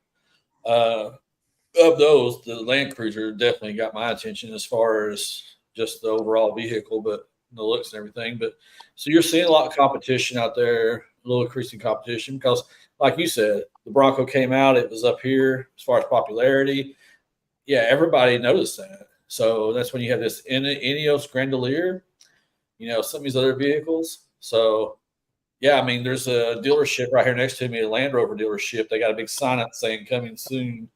Of those, the Land Cruiser definitely got my attention as far as just the overall vehicle, but the looks and everything. But so you're seeing a lot of competition out there, a little increasing competition because, like you said, the Bronco came out, it was up here as far as popularity. Yeah, everybody noticed that. So that's when you have this Ineos Grandelier, some of these other vehicles. So, yeah, I mean, there's a dealership right here next to me, a Land Rover dealership. They got a big sign up saying coming soon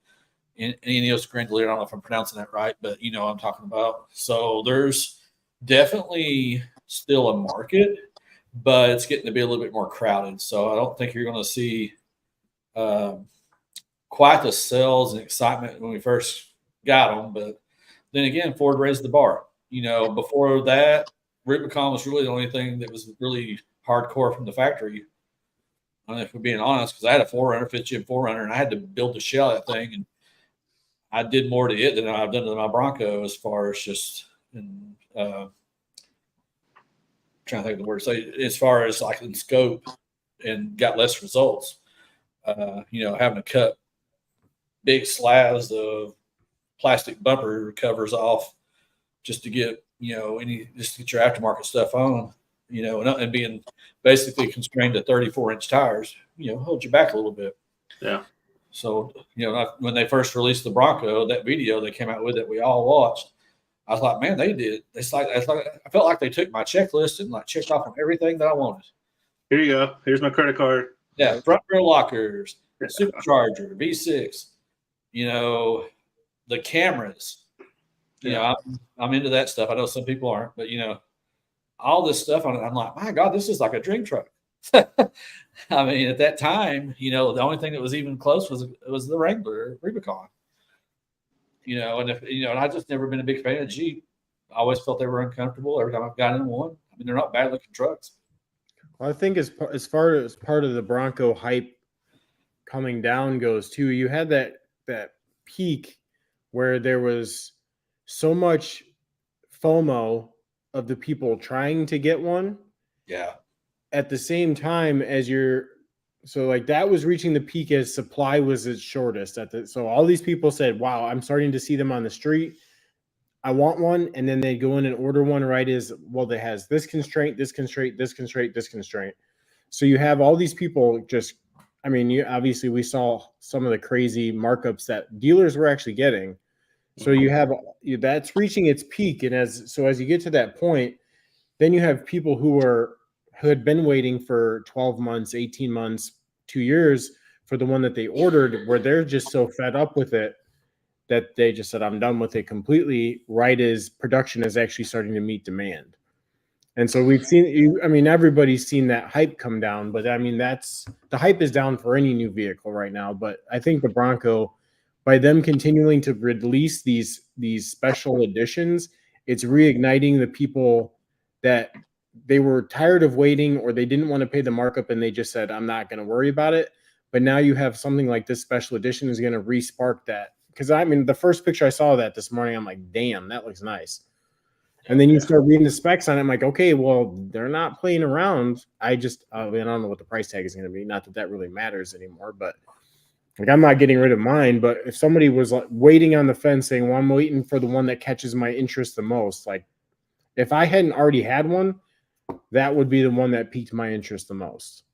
in Ineos Grandelier. I don't know if I'm pronouncing that right, but you know what I'm talking about. So there's definitely still a market, but it's getting to be a little bit more crowded. So I don't think you're going to see um, quite the sales and excitement when we first got them. But then again, Ford raised the bar. Before that, Rubicon was really the only thing that was really hardcore from the factory. I mean, if we're being honest, because I had a 4Runner, fifth gen 4Runner, and I had to build the shell of that thing, and I did more to it than I've done to my Bronco as far as just trying to think of the word. So as far as like in scope, and got less results. Having to cut big slabs of plastic bumper covers off just to get just to get your aftermarket stuff on. And being basically constrained to 34-inch tires, hold you back a little bit. Yeah. So, when they first released the Bronco, that video they came out with that we all watched, I was like, man, they did. I felt like they took my checklist and like checked off on everything that I wanted. Here you go. Here's my credit card. Yeah, front rear lockers, supercharger, V6. The cameras. I'm into that stuff. I know some people aren't, but all this stuff on it. I'm like, my God, this is like a dream truck. I mean, at that time, the only thing that was even close was the Wrangler Rubicon. And I just never been a big fan of Jeep. I always felt they were uncomfortable every time I've gotten in one. I mean, they're not bad looking trucks. Well, I think as far as part of the Bronco hype coming down goes too, you had that peak where there was so much FOMO of the people trying to get one. Yeah. At the same time as that was reaching the peak as supply was its shortest so all these people said, wow, I'm starting to see them on the street. I want one. And then they go in and order one right as well. That has this constraint, this constraint, this constraint, this constraint. So you have all these people obviously we saw some of the crazy markups that dealers were actually getting. So you have that's reaching its peak. And as you get to that point, then you have people who had been waiting for 12 months, 18 months, 2 years for the one that they ordered, where they're just so fed up with it that they just said, I'm done with it completely, right as production is actually starting to meet demand. And so we've seen, everybody's seen that hype come down, but the hype is down for any new vehicle right now. But I think the Bronco, by them continuing to release these special editions, it's reigniting the people that they were tired of waiting, or they didn't want to pay the markup and they just said, I'm not going to worry about it. But now you have something like this special edition is going to re-spark that. Because the first picture I saw of that this morning, I'm like, damn, that looks nice. And then you start reading the specs on it. I'm like, okay, well, they're not playing around. I don't know what the price tag is going to be. Not that really matters anymore, but I'm not getting rid of mine. But if somebody was waiting on the fence saying, well, I'm waiting for the one that catches my interest the most, like if I hadn't already had one, that would be the one that piqued my interest the most.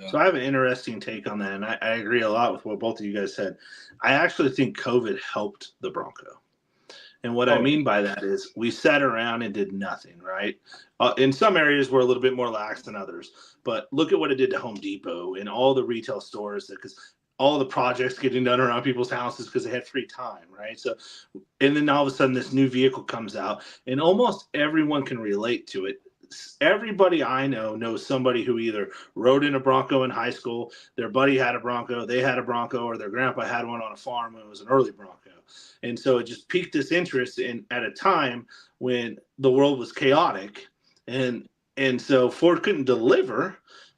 So I have an interesting take on that, and I agree a lot with what both of you guys said. I actually think COVID helped the Bronco. And what I mean by that is we sat around and did nothing, right? In some areas, we're a little bit more lax than others. But look at what it did to Home Depot and all the retail stores, because all the projects getting done around people's houses because they had free time, right? So, and then all of a sudden this new vehicle comes out, and almost everyone can relate to it. Everybody I know knows somebody who either rode in a Bronco in high school, their buddy had a Bronco, they had a Bronco, or their grandpa had one on a farm and it was an early Bronco. And so it just piqued this interest at a time when the world was chaotic. And so Ford couldn't deliver,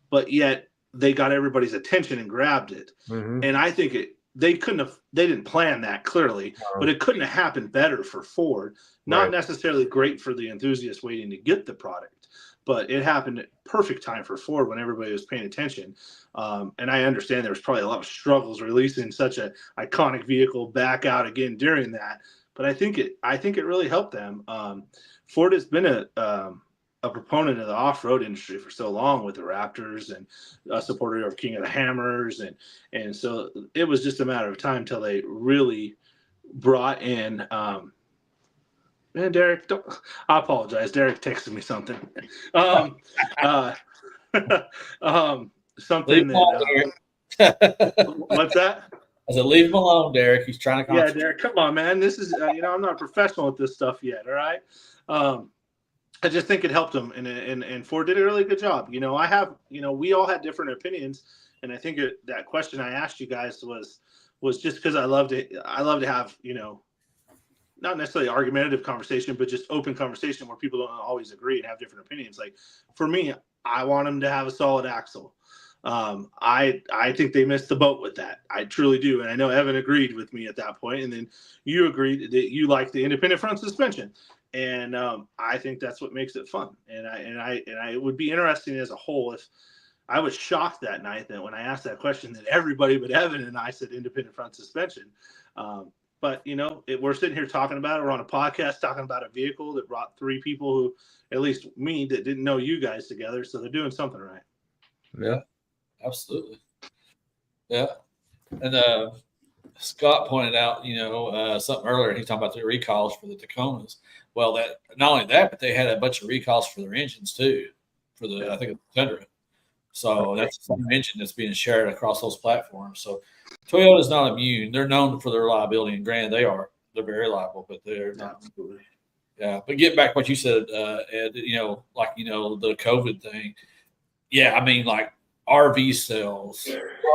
but yet they got everybody's attention and grabbed it. Mm-hmm. And I think they didn't plan that clearly, but it couldn't have happened better for Ford. Not necessarily great for the enthusiasts waiting to get the product, but it happened at perfect time for Ford when everybody was paying attention. And I understand there was probably a lot of struggles releasing such an iconic vehicle back out again during that, but I think it really helped them. Ford has been a proponent of the off-road industry for so long with the Raptors, and a supporter of King of the Hammers, and so it was just a matter of time till they really brought in. Man, Derek, I apologize. Derek texted me something. Something that. What's that? I said, leave him alone, Derek. He's trying to concentrate. Yeah, Derek, come on, man. This is, I'm not a professional at this stuff yet. All right. I just think it helped him, and Ford did a really good job. We all had different opinions, and I think that question I asked you guys was just because I love to have not necessarily argumentative conversation, but just open conversation where people don't always agree and have different opinions. Like for me, I want him to have a solid axle. I think they missed the boat with that. I truly do, and I know Evan agreed with me at that point, and then you agreed that you like the independent front suspension. And I think that's what makes it fun. And it would be interesting as a whole if I was shocked that night that when I asked that question that everybody but Evan and I said independent front suspension. But we're sitting here talking about it. We're on a podcast talking about a vehicle that brought three people who, at least me, that didn't know you guys together. So they're doing something right. Yeah, absolutely. Yeah, and Scott pointed out, something earlier. He talked about the recalls for the Tacomas. Well, that not only that, but they had a bunch of recalls for their engines too, for I think it's the Tundra. So that's the same engine that's being shared across those platforms. So Toyota's not immune. They're known for their reliability, and granted, they're very reliable, but they're not. Yeah, but get back to what you said, Ed. The COVID thing. Yeah, I mean, like RV sales,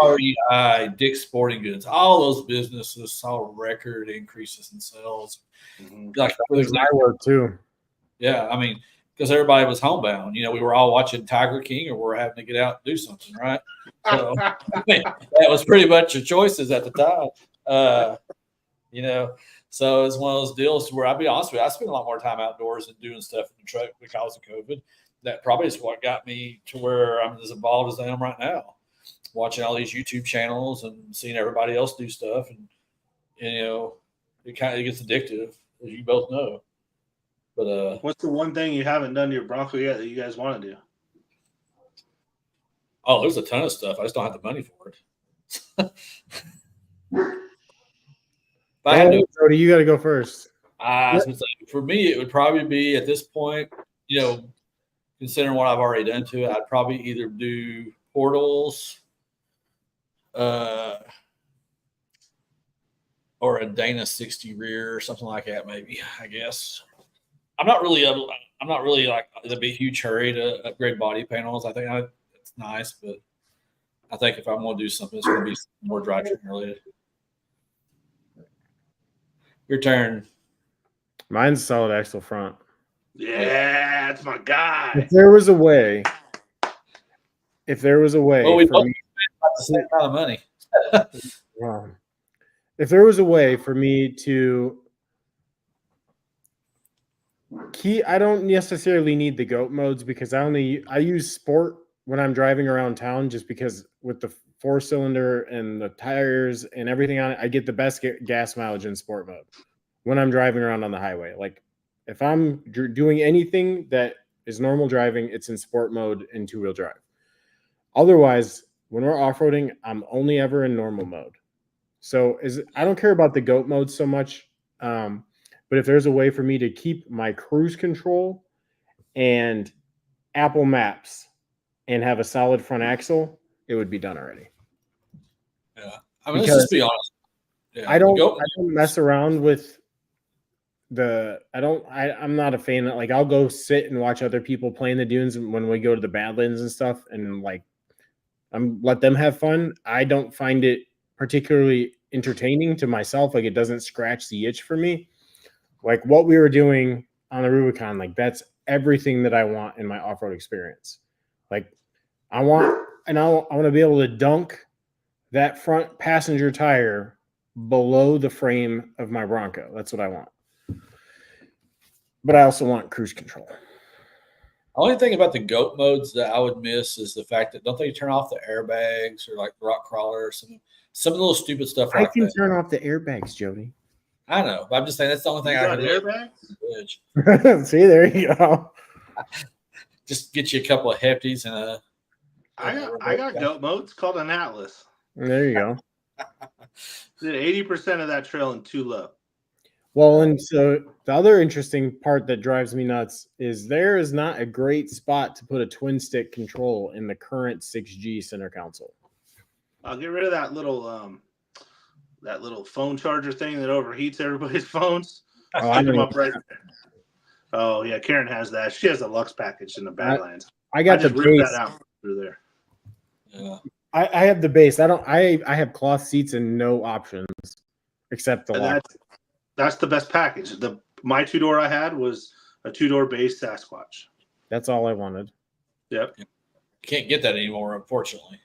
REI, Dick's Sporting Goods, all those businesses saw record increases in sales. Mm-hmm. Like my work too. Yeah, I mean, because everybody was homebound. We were all watching Tiger King, or we're having to get out and do something, right? So I mean, that was pretty much your choices at the time. So it's one of those deals where I'll be honest with you, I spent a lot more time outdoors and doing stuff in the truck because of COVID. That probably is what got me to where I'm as involved as I am right now, watching all these YouTube channels and seeing everybody else do stuff, and it gets addictive, as you both know. But what's the one thing you haven't done to your Bronco yet that you guys want to do? Oh, there's a ton of stuff. I just don't have the money for it. Jody, you got to go first. For me, it would probably be at this point, considering what I've already done to it, I'd probably either do portals, or a Dana 60 rear or something like that. Maybe, I guess. I'm not really like in a big huge hurry to upgrade body panels. I think it's nice, but I think if I'm going to do something, it's going to be more drivetrain related. Your turn. Mine's solid axle front. Yeah, that's my guy. If there was a way well, we for both me, spent the same amount of money. If there was a way for me to I don't necessarily need the GOAT modes because I use sport when I'm driving around town, just because with the 4-cylinder and the tires and everything on it, I get the best gas mileage in sport mode when I'm driving around on the highway. Like if I'm doing anything that is normal driving, it's in sport mode and 2-wheel drive. Otherwise, when we're off-roading, I'm only ever in normal mode. So I don't care about the GOAT mode so much. But if there's a way for me to keep my cruise control and Apple Maps and have a solid front axle, it would be done already. Yeah. I mean, let's just be honest. Yeah, I don't mess around with I'm not a fan of, like, I'll go sit and watch other people play in the dunes when we go to the Badlands and stuff, and like let them have fun. I don't find it particularly entertaining to myself. Like, it doesn't scratch the itch for me. Like what we were doing on the Rubicon, like that's everything that I want in my off-road experience. Like I want to be able to dunk that front passenger tire below the frame of my Bronco. That's what I want. But I also want cruise control. The only thing about the GOAT modes that I would miss is the fact that don't they turn off the airbags or like rock crawler or some of those stupid stuff. I can turn off the airbags, Jody. I know, but I'm just saying that's the only thing I can airbags. See, there you go. Just get you a couple of hefties and a. I got GOAT mode. It's called an Atlas. There you go. Did 80% of that trail in 2 low. Well, and so the other interesting part that drives me nuts is there is not a great spot to put a twin stick control in the current 6G center console. I'll get rid of that little phone charger thing that overheats everybody's phones. Oh, I them up right there. Oh yeah, Karen has that. She has a Lux package in the Badlands. I got the just ripped base. that out through there. Yeah. I have the base. I have cloth seats and no options except the lock. That's the best package. My 2-door I had was a 2-door base Sasquatch. That's all I wanted. Yep. Can't get that anymore, unfortunately.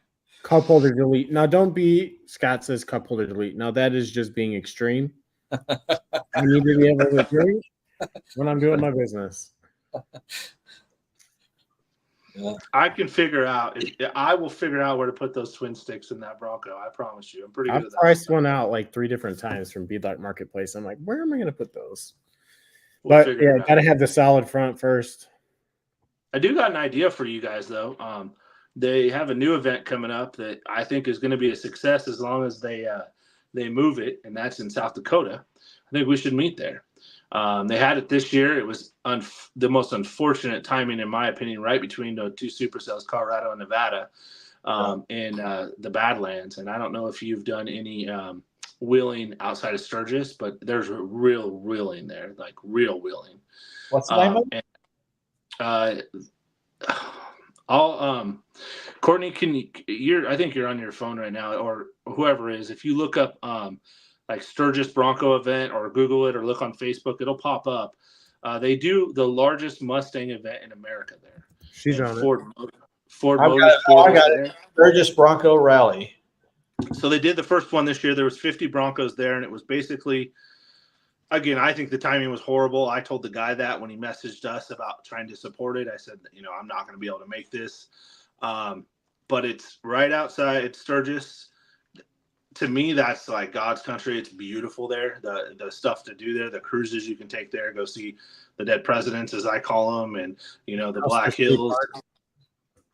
Cup holder delete. Now don't be Scott says cup holder delete. Now that is just being extreme. I need to be able to drink when I'm doing my business. Yeah. I can figure out. I will figure out where to put those twin sticks in that Bronco. I promise you. I'm pretty good I've at that. priced one out like 3 different times from Beadlock Marketplace. I'm like, where am I going to put those? We'll But yeah, got to have the solid front first. I do got an idea for you guys though. They have a new event coming up that I think is going to be a success as long as they move it, and that's in South Dakota. I think we should meet there. They had it this year. It was the most unfortunate timing, in my opinion, right between the two supercells, Colorado and Nevada, in the Badlands. And I don't know if you've done any wheeling outside of Sturgis, but there's a real wheeling there, like real wheeling. What's the name of it? Courtney, I think you're on your phone right now, or whoever is. If you look up like Sturgis Bronco event or Google it or look on Facebook, it'll pop up. They do the largest Mustang event in America there. She's on Ford I got it. Sturgis Bronco Rally. So they did the first one this year. There was 50 Broncos there, and it was basically, again, I think the timing was horrible. I told the guy that when he messaged us about trying to support it. I said, I'm not going to be able to make this. But it's right outside Sturgis. To me, that's like God's country. It's beautiful there. The stuff to do there, the cruises you can take there, go see the dead presidents, as I call them, and the Black Hills.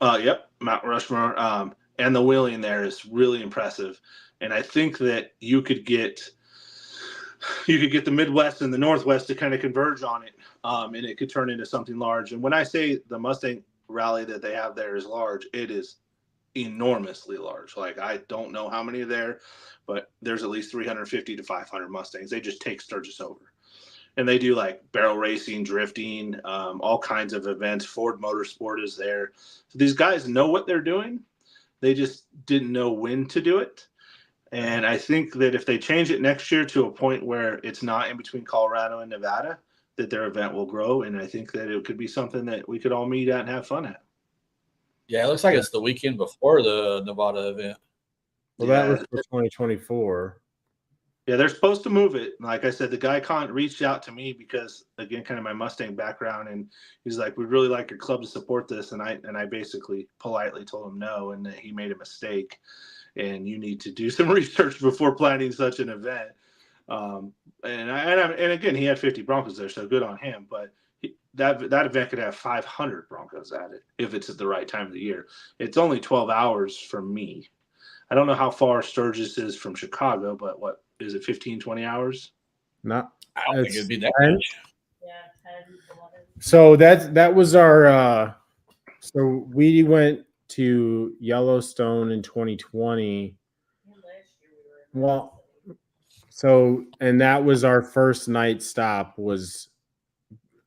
Yep, Mount Rushmore. And the wheeling there is really impressive. And I think that you could get the Midwest and the Northwest to kind of converge on it, and it could turn into something large. And when I say the Mustang rally that they have there is large, it is enormously large. Like, I don't know how many are there, but there's at least 350 to 500 Mustangs. They just take Sturgis over. And they do like barrel racing, drifting, all kinds of events. Ford Motorsport is there. So these guys know what they're doing. They just didn't know when to do it. And I think that if they change it next year to a point where it's not in between Colorado and Nevada, that their event will grow. And I think that it could be something that we could all meet at and have fun at. Yeah, it looks like it's the weekend before the Nevada event. Well, that was for 2024. Yeah, they're supposed to move it. Like I said, the guy reached out to me because, again, kind of my Mustang background, and he's like, "We'd really like your club to support this." And I basically politely told him no, and that he made a mistake, and you need to do some research before planning such an event. And again, he had 50 Broncos there, so good on him. But that event could have 500 Broncos at it if it's at the right time of the year. It's only 12 hours from me. I don't know how far Sturgis is from Chicago, but what is it, 15, 20 hours? Not. I don't think it'd be that 10. much. Yeah, 10, 11. So that was our. So we went to Yellowstone in 2020. Last year we were. Well, so and that was our first night stop. Was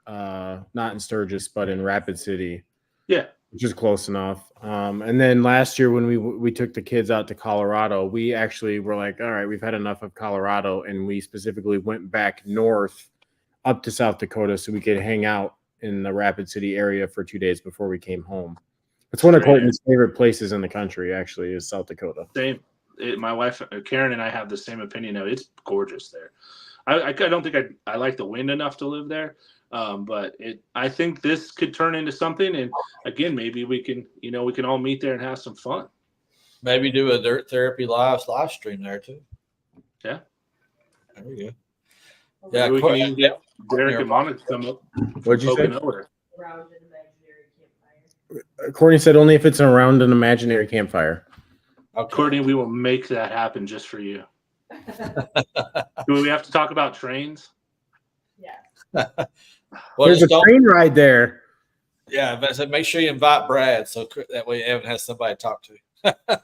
not in Sturgis, but in Rapid City. Yeah. Which is close enough. And then last year when we took the kids out to Colorado, we actually were like, all right, we've had enough of Colorado. And we specifically went back north up to South Dakota so we could hang out in the Rapid City area for 2 days before we came home. It's one of Courtney's favorite places in the country, actually, is South Dakota. Same. My wife, Karen, and I have the same opinion of it. It's gorgeous there. I don't think I like the wind enough to live there. But I think this could turn into something, and again, maybe we can all meet there and have some fun. Maybe do a Dirt Therapy live stream there too. Yeah, there we go. Yeah, we can even get Derek and Monica to come up. What'd you say? Around an imaginary campfire. Courtney said only if it's around an imaginary campfire. Okay. Courtney, we will make that happen just for you. Do we have to talk about trains? Yeah. Well, there's a train ride there. Yeah, but I said make sure you invite Brad so that way Evan has somebody to talk to.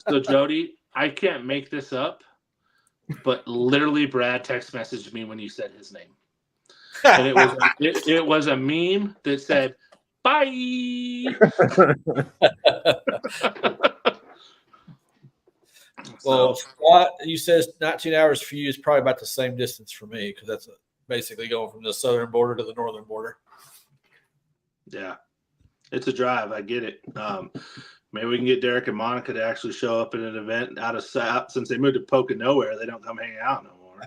So Jody, I can't make this up, but literally Brad text messaged me when you said his name. and it was a meme that said bye. Well, Scott, you said 19 hours for you is probably about the same distance for me because that's basically going from the southern border to the northern border. Yeah, it's a drive. I get it. Maybe we can get Derek and Monica to actually show up at an event out of sight. Since they moved to Pocono, they don't come hang out no more.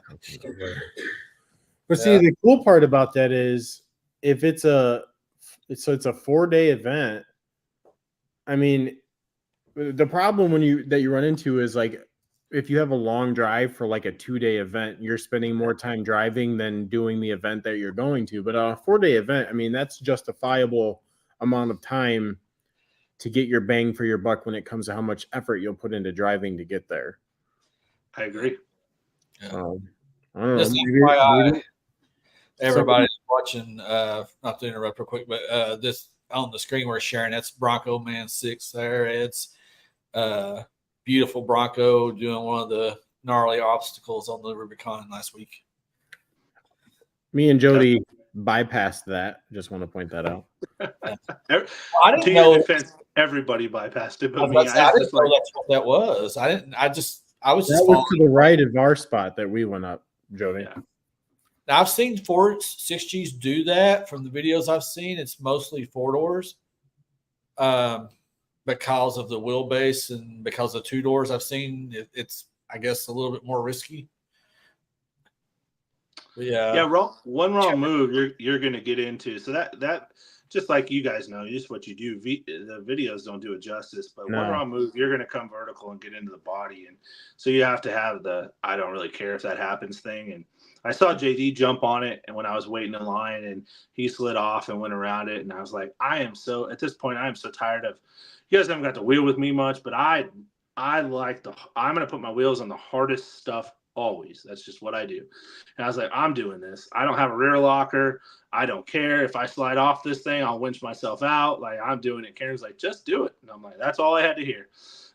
But see, the cool part about that is if it's a 4-day event. I mean, the problem that you run into is like if you have a long drive for like a 2-day event, you're spending more time driving than doing the event that you're going to. But a 4-day event, I mean, that's justifiable amount of time to get your bang for your buck when it comes to how much effort you'll put into driving to get there. I agree. I don't know. Just Maybe everybody's watching, not to interrupt real quick, but this on the screen we're sharing, that's Bronco Man 6 there. It's beautiful Bronco doing one of the gnarly obstacles on the Rubicon last week. Me and Jody bypassed that. Just want to point that out. I didn't know. Defense, everybody bypassed it, but me. I didn't know that's what that was. I was just to the right of our spot that we went up, Jody. Yeah. Now, I've seen 6Gs do that from the videos I've seen. It's mostly 4-doors because of the wheelbase and because of 2-doors I've seen. It's, I guess, a little bit more risky. But one wrong move you're going to get into. So that just like you guys know, just what you do. The videos don't do it justice, but one wrong move, you're going to come vertical and get into the body. And so you have to have the I don't really care if that happens thing. And I saw JD jump on it, and when I was waiting in line, and he slid off and went around it, and I was like, at this point, I am so tired of. You guys haven't got to wheel with me much, but I'm going to put my wheels on the hardest stuff always. That's just what I do. And I was like, I'm doing this. I don't have a rear locker. I don't care if I slide off this thing. I'll winch myself out. Like I'm doing it. Karen's like, just do it. And I'm like, that's all I had to hear.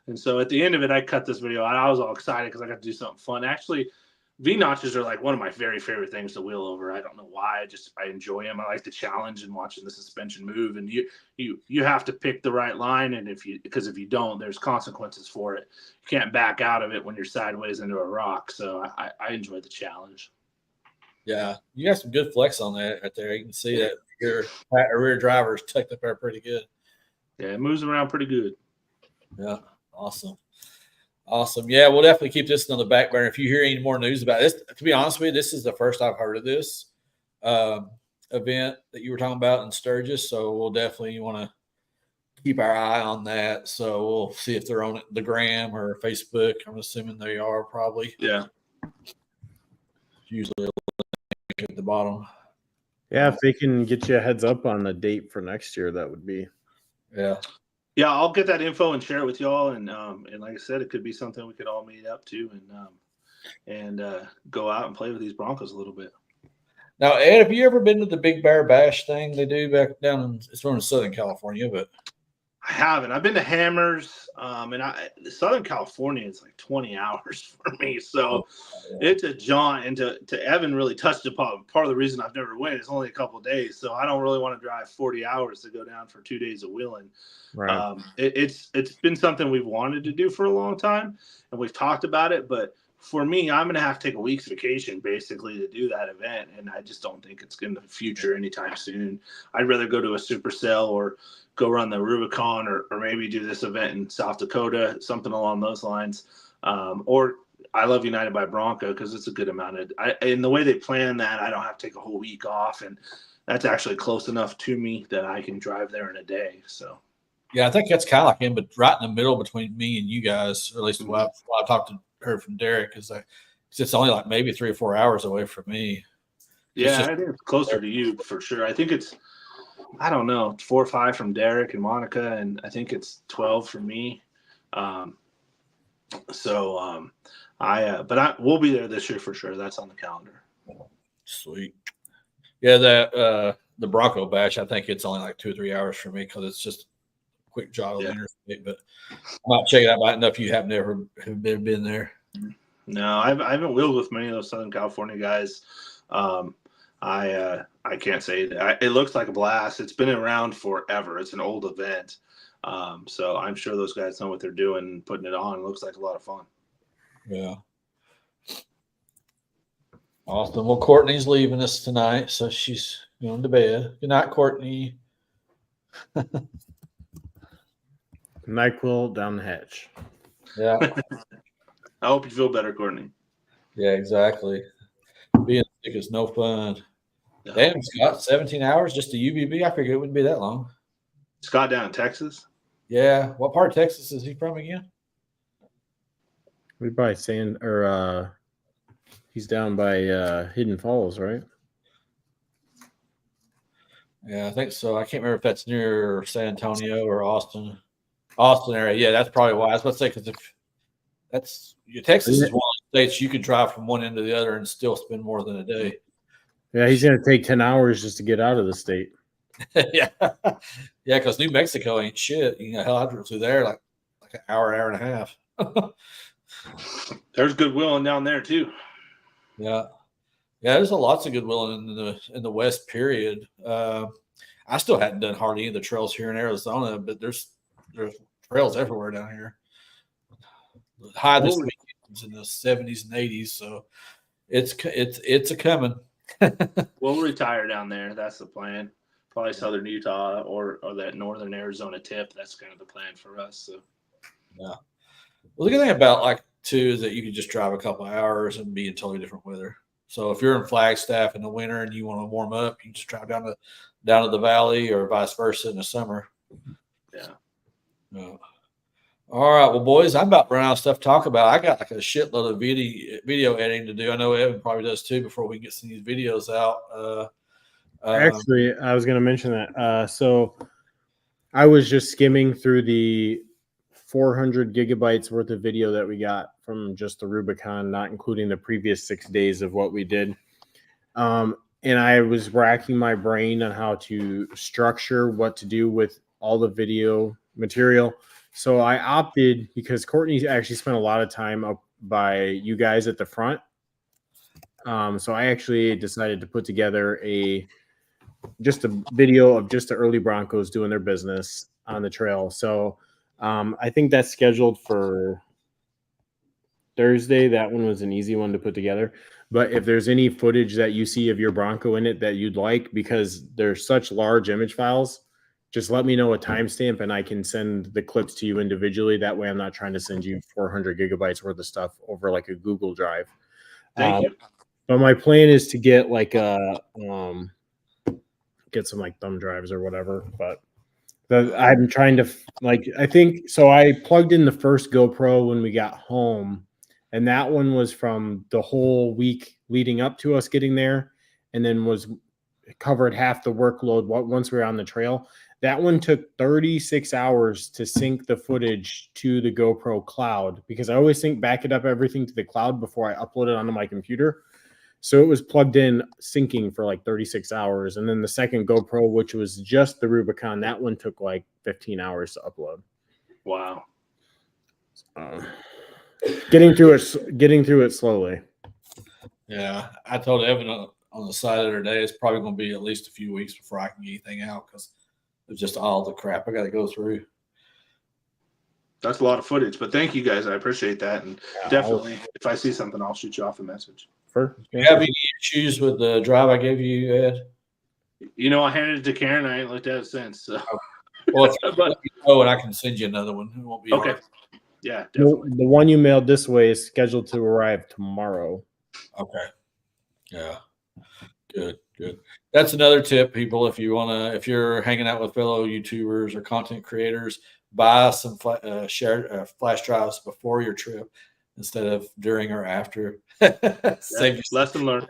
And so at the end of it, I cut this video out. I was all excited because I got to do something fun. Actually, V-notches are like one of my very favorite things to wheel over. I don't know why. I enjoy them. I like the challenge and watching the suspension move. And you have to pick the right line. And because if you don't, there's consequences for it. You can't back out of it when you're sideways into a rock. So I enjoy the challenge. Yeah, you got some good flex on that right there. You can see that your rear driver is tucked up there pretty good. Yeah, it moves around pretty good. Yeah, awesome. Yeah, we'll definitely keep this on the back burner. If you hear any more news about this, to be honest with you, this is the first I've heard of this event that you were talking about in Sturgis. So we'll definitely want to keep our eye on that. So we'll see if they're on the gram or Facebook. I'm assuming they are probably. Yeah. Usually a link at the bottom. Yeah, if they can get you a heads up on the date for next year, that would be. Yeah. Yeah, I'll get that info and share it with y'all. And like I said, it could be something we could all meet up to and go out and play with these Broncos a little bit. Now, Ed, have you ever been to the Big Bear Bash thing they do back down it's from Southern California, but I haven't. I've been to Hammers, and Southern California is like 20 hours for me, so it's a jaunt. And to Evan really touched upon part of the reason I've never went is only a couple of days, so I don't really want to drive 40 hours to go down for 2 days of wheeling. Right. It's been something we've wanted to do for a long time, and we've talked about it, but for me, I'm going to have to take a week's vacation basically to do that event, and I just don't think it's going to future anytime soon. I'd rather go to a supercell or go run the Rubicon or maybe do this event in South Dakota, something along those lines. Or I love United by Bronco because it's a good amount of in the way they plan that, I don't have to take a whole week off, and that's actually close enough to me that I can drive there in a day. So yeah, I think that's kind of like but right in the middle between me and you guys, or at least what I heard from Derek, is it's only like maybe 3 or 4 hours away from me. Yeah, I think it's closer to you for sure. I think it's, I don't know, 4 or 5 from Derek and Monica, and I think it's 12 for me. We'll be there this year for sure. That's on the calendar. Sweet. Yeah, the Bronco Bash, I think it's only like 2 or 3 hours for me because it's just a quick jog on the interstate. But I might check it out. I don't know if you have never been there. No, I haven't wheeled with many of those Southern California guys. I can't say that. It looks like a blast. It's been around forever. It's an old event. So I'm sure those guys know what they're doing, putting it on. It looks like a lot of fun. Yeah. Awesome. Well, Courtney's leaving us tonight, so she's going to bed. Good night, Courtney. NyQuil down the hatch. Yeah. I hope you feel better, Courtney. Yeah, exactly. Being sick is no fun. No. Damn, Scott, 17 hours just to UVB? I figured it wouldn't be that long. Scott down in Texas? Yeah. What part of Texas is he from again? We by Sand or he's down by Hidden Falls, right? Yeah, I think so. I can't remember if that's near San Antonio or Austin. Austin area. Yeah, that's probably why. I was about to say, because if that's Texas is one of the states you could drive from one end to the other and still spend more than a day. Yeah, he's gonna take 10 hours just to get out of the state. Yeah. Yeah, because New Mexico ain't shit. You know, hell, I drove through there like an hour and a half. There's Goodwill down there too. Yeah. Yeah, there's lots of goodwill in the West, period. I still hadn't done hardly any of the trails here in Arizona, but there's trails everywhere down here. High this weekend in the 70s and 80s, so it's a coming. We'll retire down there. That's the plan. Probably Southern Utah or that Northern Arizona tip. That's kind of the plan for us. So yeah. Well, the good thing about like too is that you can just drive a couple of hours and be in totally different weather. So if you're in Flagstaff in the winter and you want to warm up, you just drive down to the valley or vice versa in the summer. Yeah. All right, well, boys, I'm about running out of stuff to talk about. I got like a shitload of video editing to do. I know Evan probably does too before we get some of these videos out. Actually, I was going to mention that. So I was just skimming through the 400 gigabytes worth of video that we got from just the Rubicon, not including the previous 6 days of what we did. And I was racking my brain on how to structure what to do with all the video material. So I opted, because Courtney actually spent a lot of time up by you guys at the front. So I actually decided to put together just a video of just the early Broncos doing their business on the trail. So I think that's scheduled for Thursday. That one was an easy one to put together. But if there's any footage that you see of your Bronco in it that you'd like, because they're such large image files, just let me know a timestamp and I can send the clips to you individually. That way I'm not trying to send you 400 gigabytes worth of stuff over like a Google Drive. Thank you. But my plan is to get like get some like thumb drives or whatever. But I'm trying to I think so. I plugged in the first GoPro when we got home, and that one was from the whole week leading up to us getting there, and then was covered half the workload once we were on the trail. That one took 36 hours to sync the footage to the GoPro cloud, because I always back it up everything to the cloud before I upload it onto my computer. So it was plugged in syncing for like 36 hours. And then the second GoPro, which was just the Rubicon, that one took like 15 hours to upload. Wow. Getting through it slowly. Yeah, I told Evan on the side the other day, it's probably going to be at least a few weeks before I can get anything out, because it's just all the crap I got to go through. That's a lot of footage, but thank you guys. I appreciate that. And definitely, if I see something, I'll shoot you off a message. Do you have any issues with the drive I gave you, Ed? You know, I handed it to Karen. I ain't looked at it since. So. Well, if you let me know, and I can send you another one. It won't be okay. hard. Yeah, definitely. The one you mailed this way is scheduled to arrive tomorrow. Okay. Yeah. Good. That's another tip, people. If you're hanging out with fellow YouTubers or content creators, buy some shared flash drives before your trip instead of during or after. Lesson learned.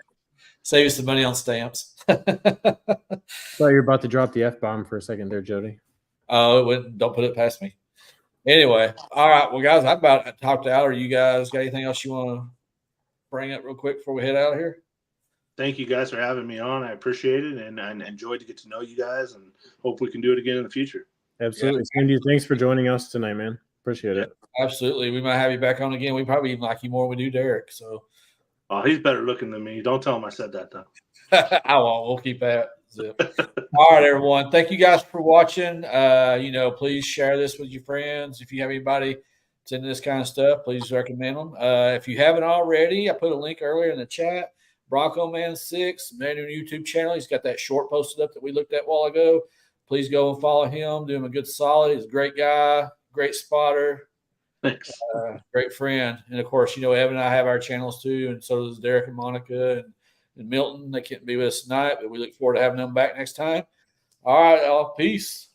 Save you some money on stamps. Thought you were about to drop the F-bomb for a second there, Jody. Oh, don't put it past me. Anyway, all right. Well, guys, I'm about to talk out. Are you guys got anything else you want to bring up real quick before we head out of here? Thank you guys for having me on. I appreciate it, and I enjoyed to get to know you guys, and hope we can do it again in the future. Absolutely. Yeah. Cindy, thanks for joining us tonight, man. Appreciate it. Absolutely. We might have you back on again. We probably even like you more than we do Derek. So, oh, he's better looking than me. Don't tell him I said that, though. I won't. We'll keep that zip. All right, everyone. Thank you guys for watching. Please share this with your friends. If you have anybody that's into this kind of stuff, please recommend them. If you haven't already, I put a link earlier in the chat. Bronco Man 6, man, new YouTube channel. He's got that short posted up that we looked at a while ago. Please go and follow him. Do him a good solid. He's a great guy, great spotter. Thanks. Great friend. And of course, Evan and I have our channels too, and so does Derek and Monica and Milton. They can't be with us tonight, but we look forward to having them back next time. All right, y'all. Peace.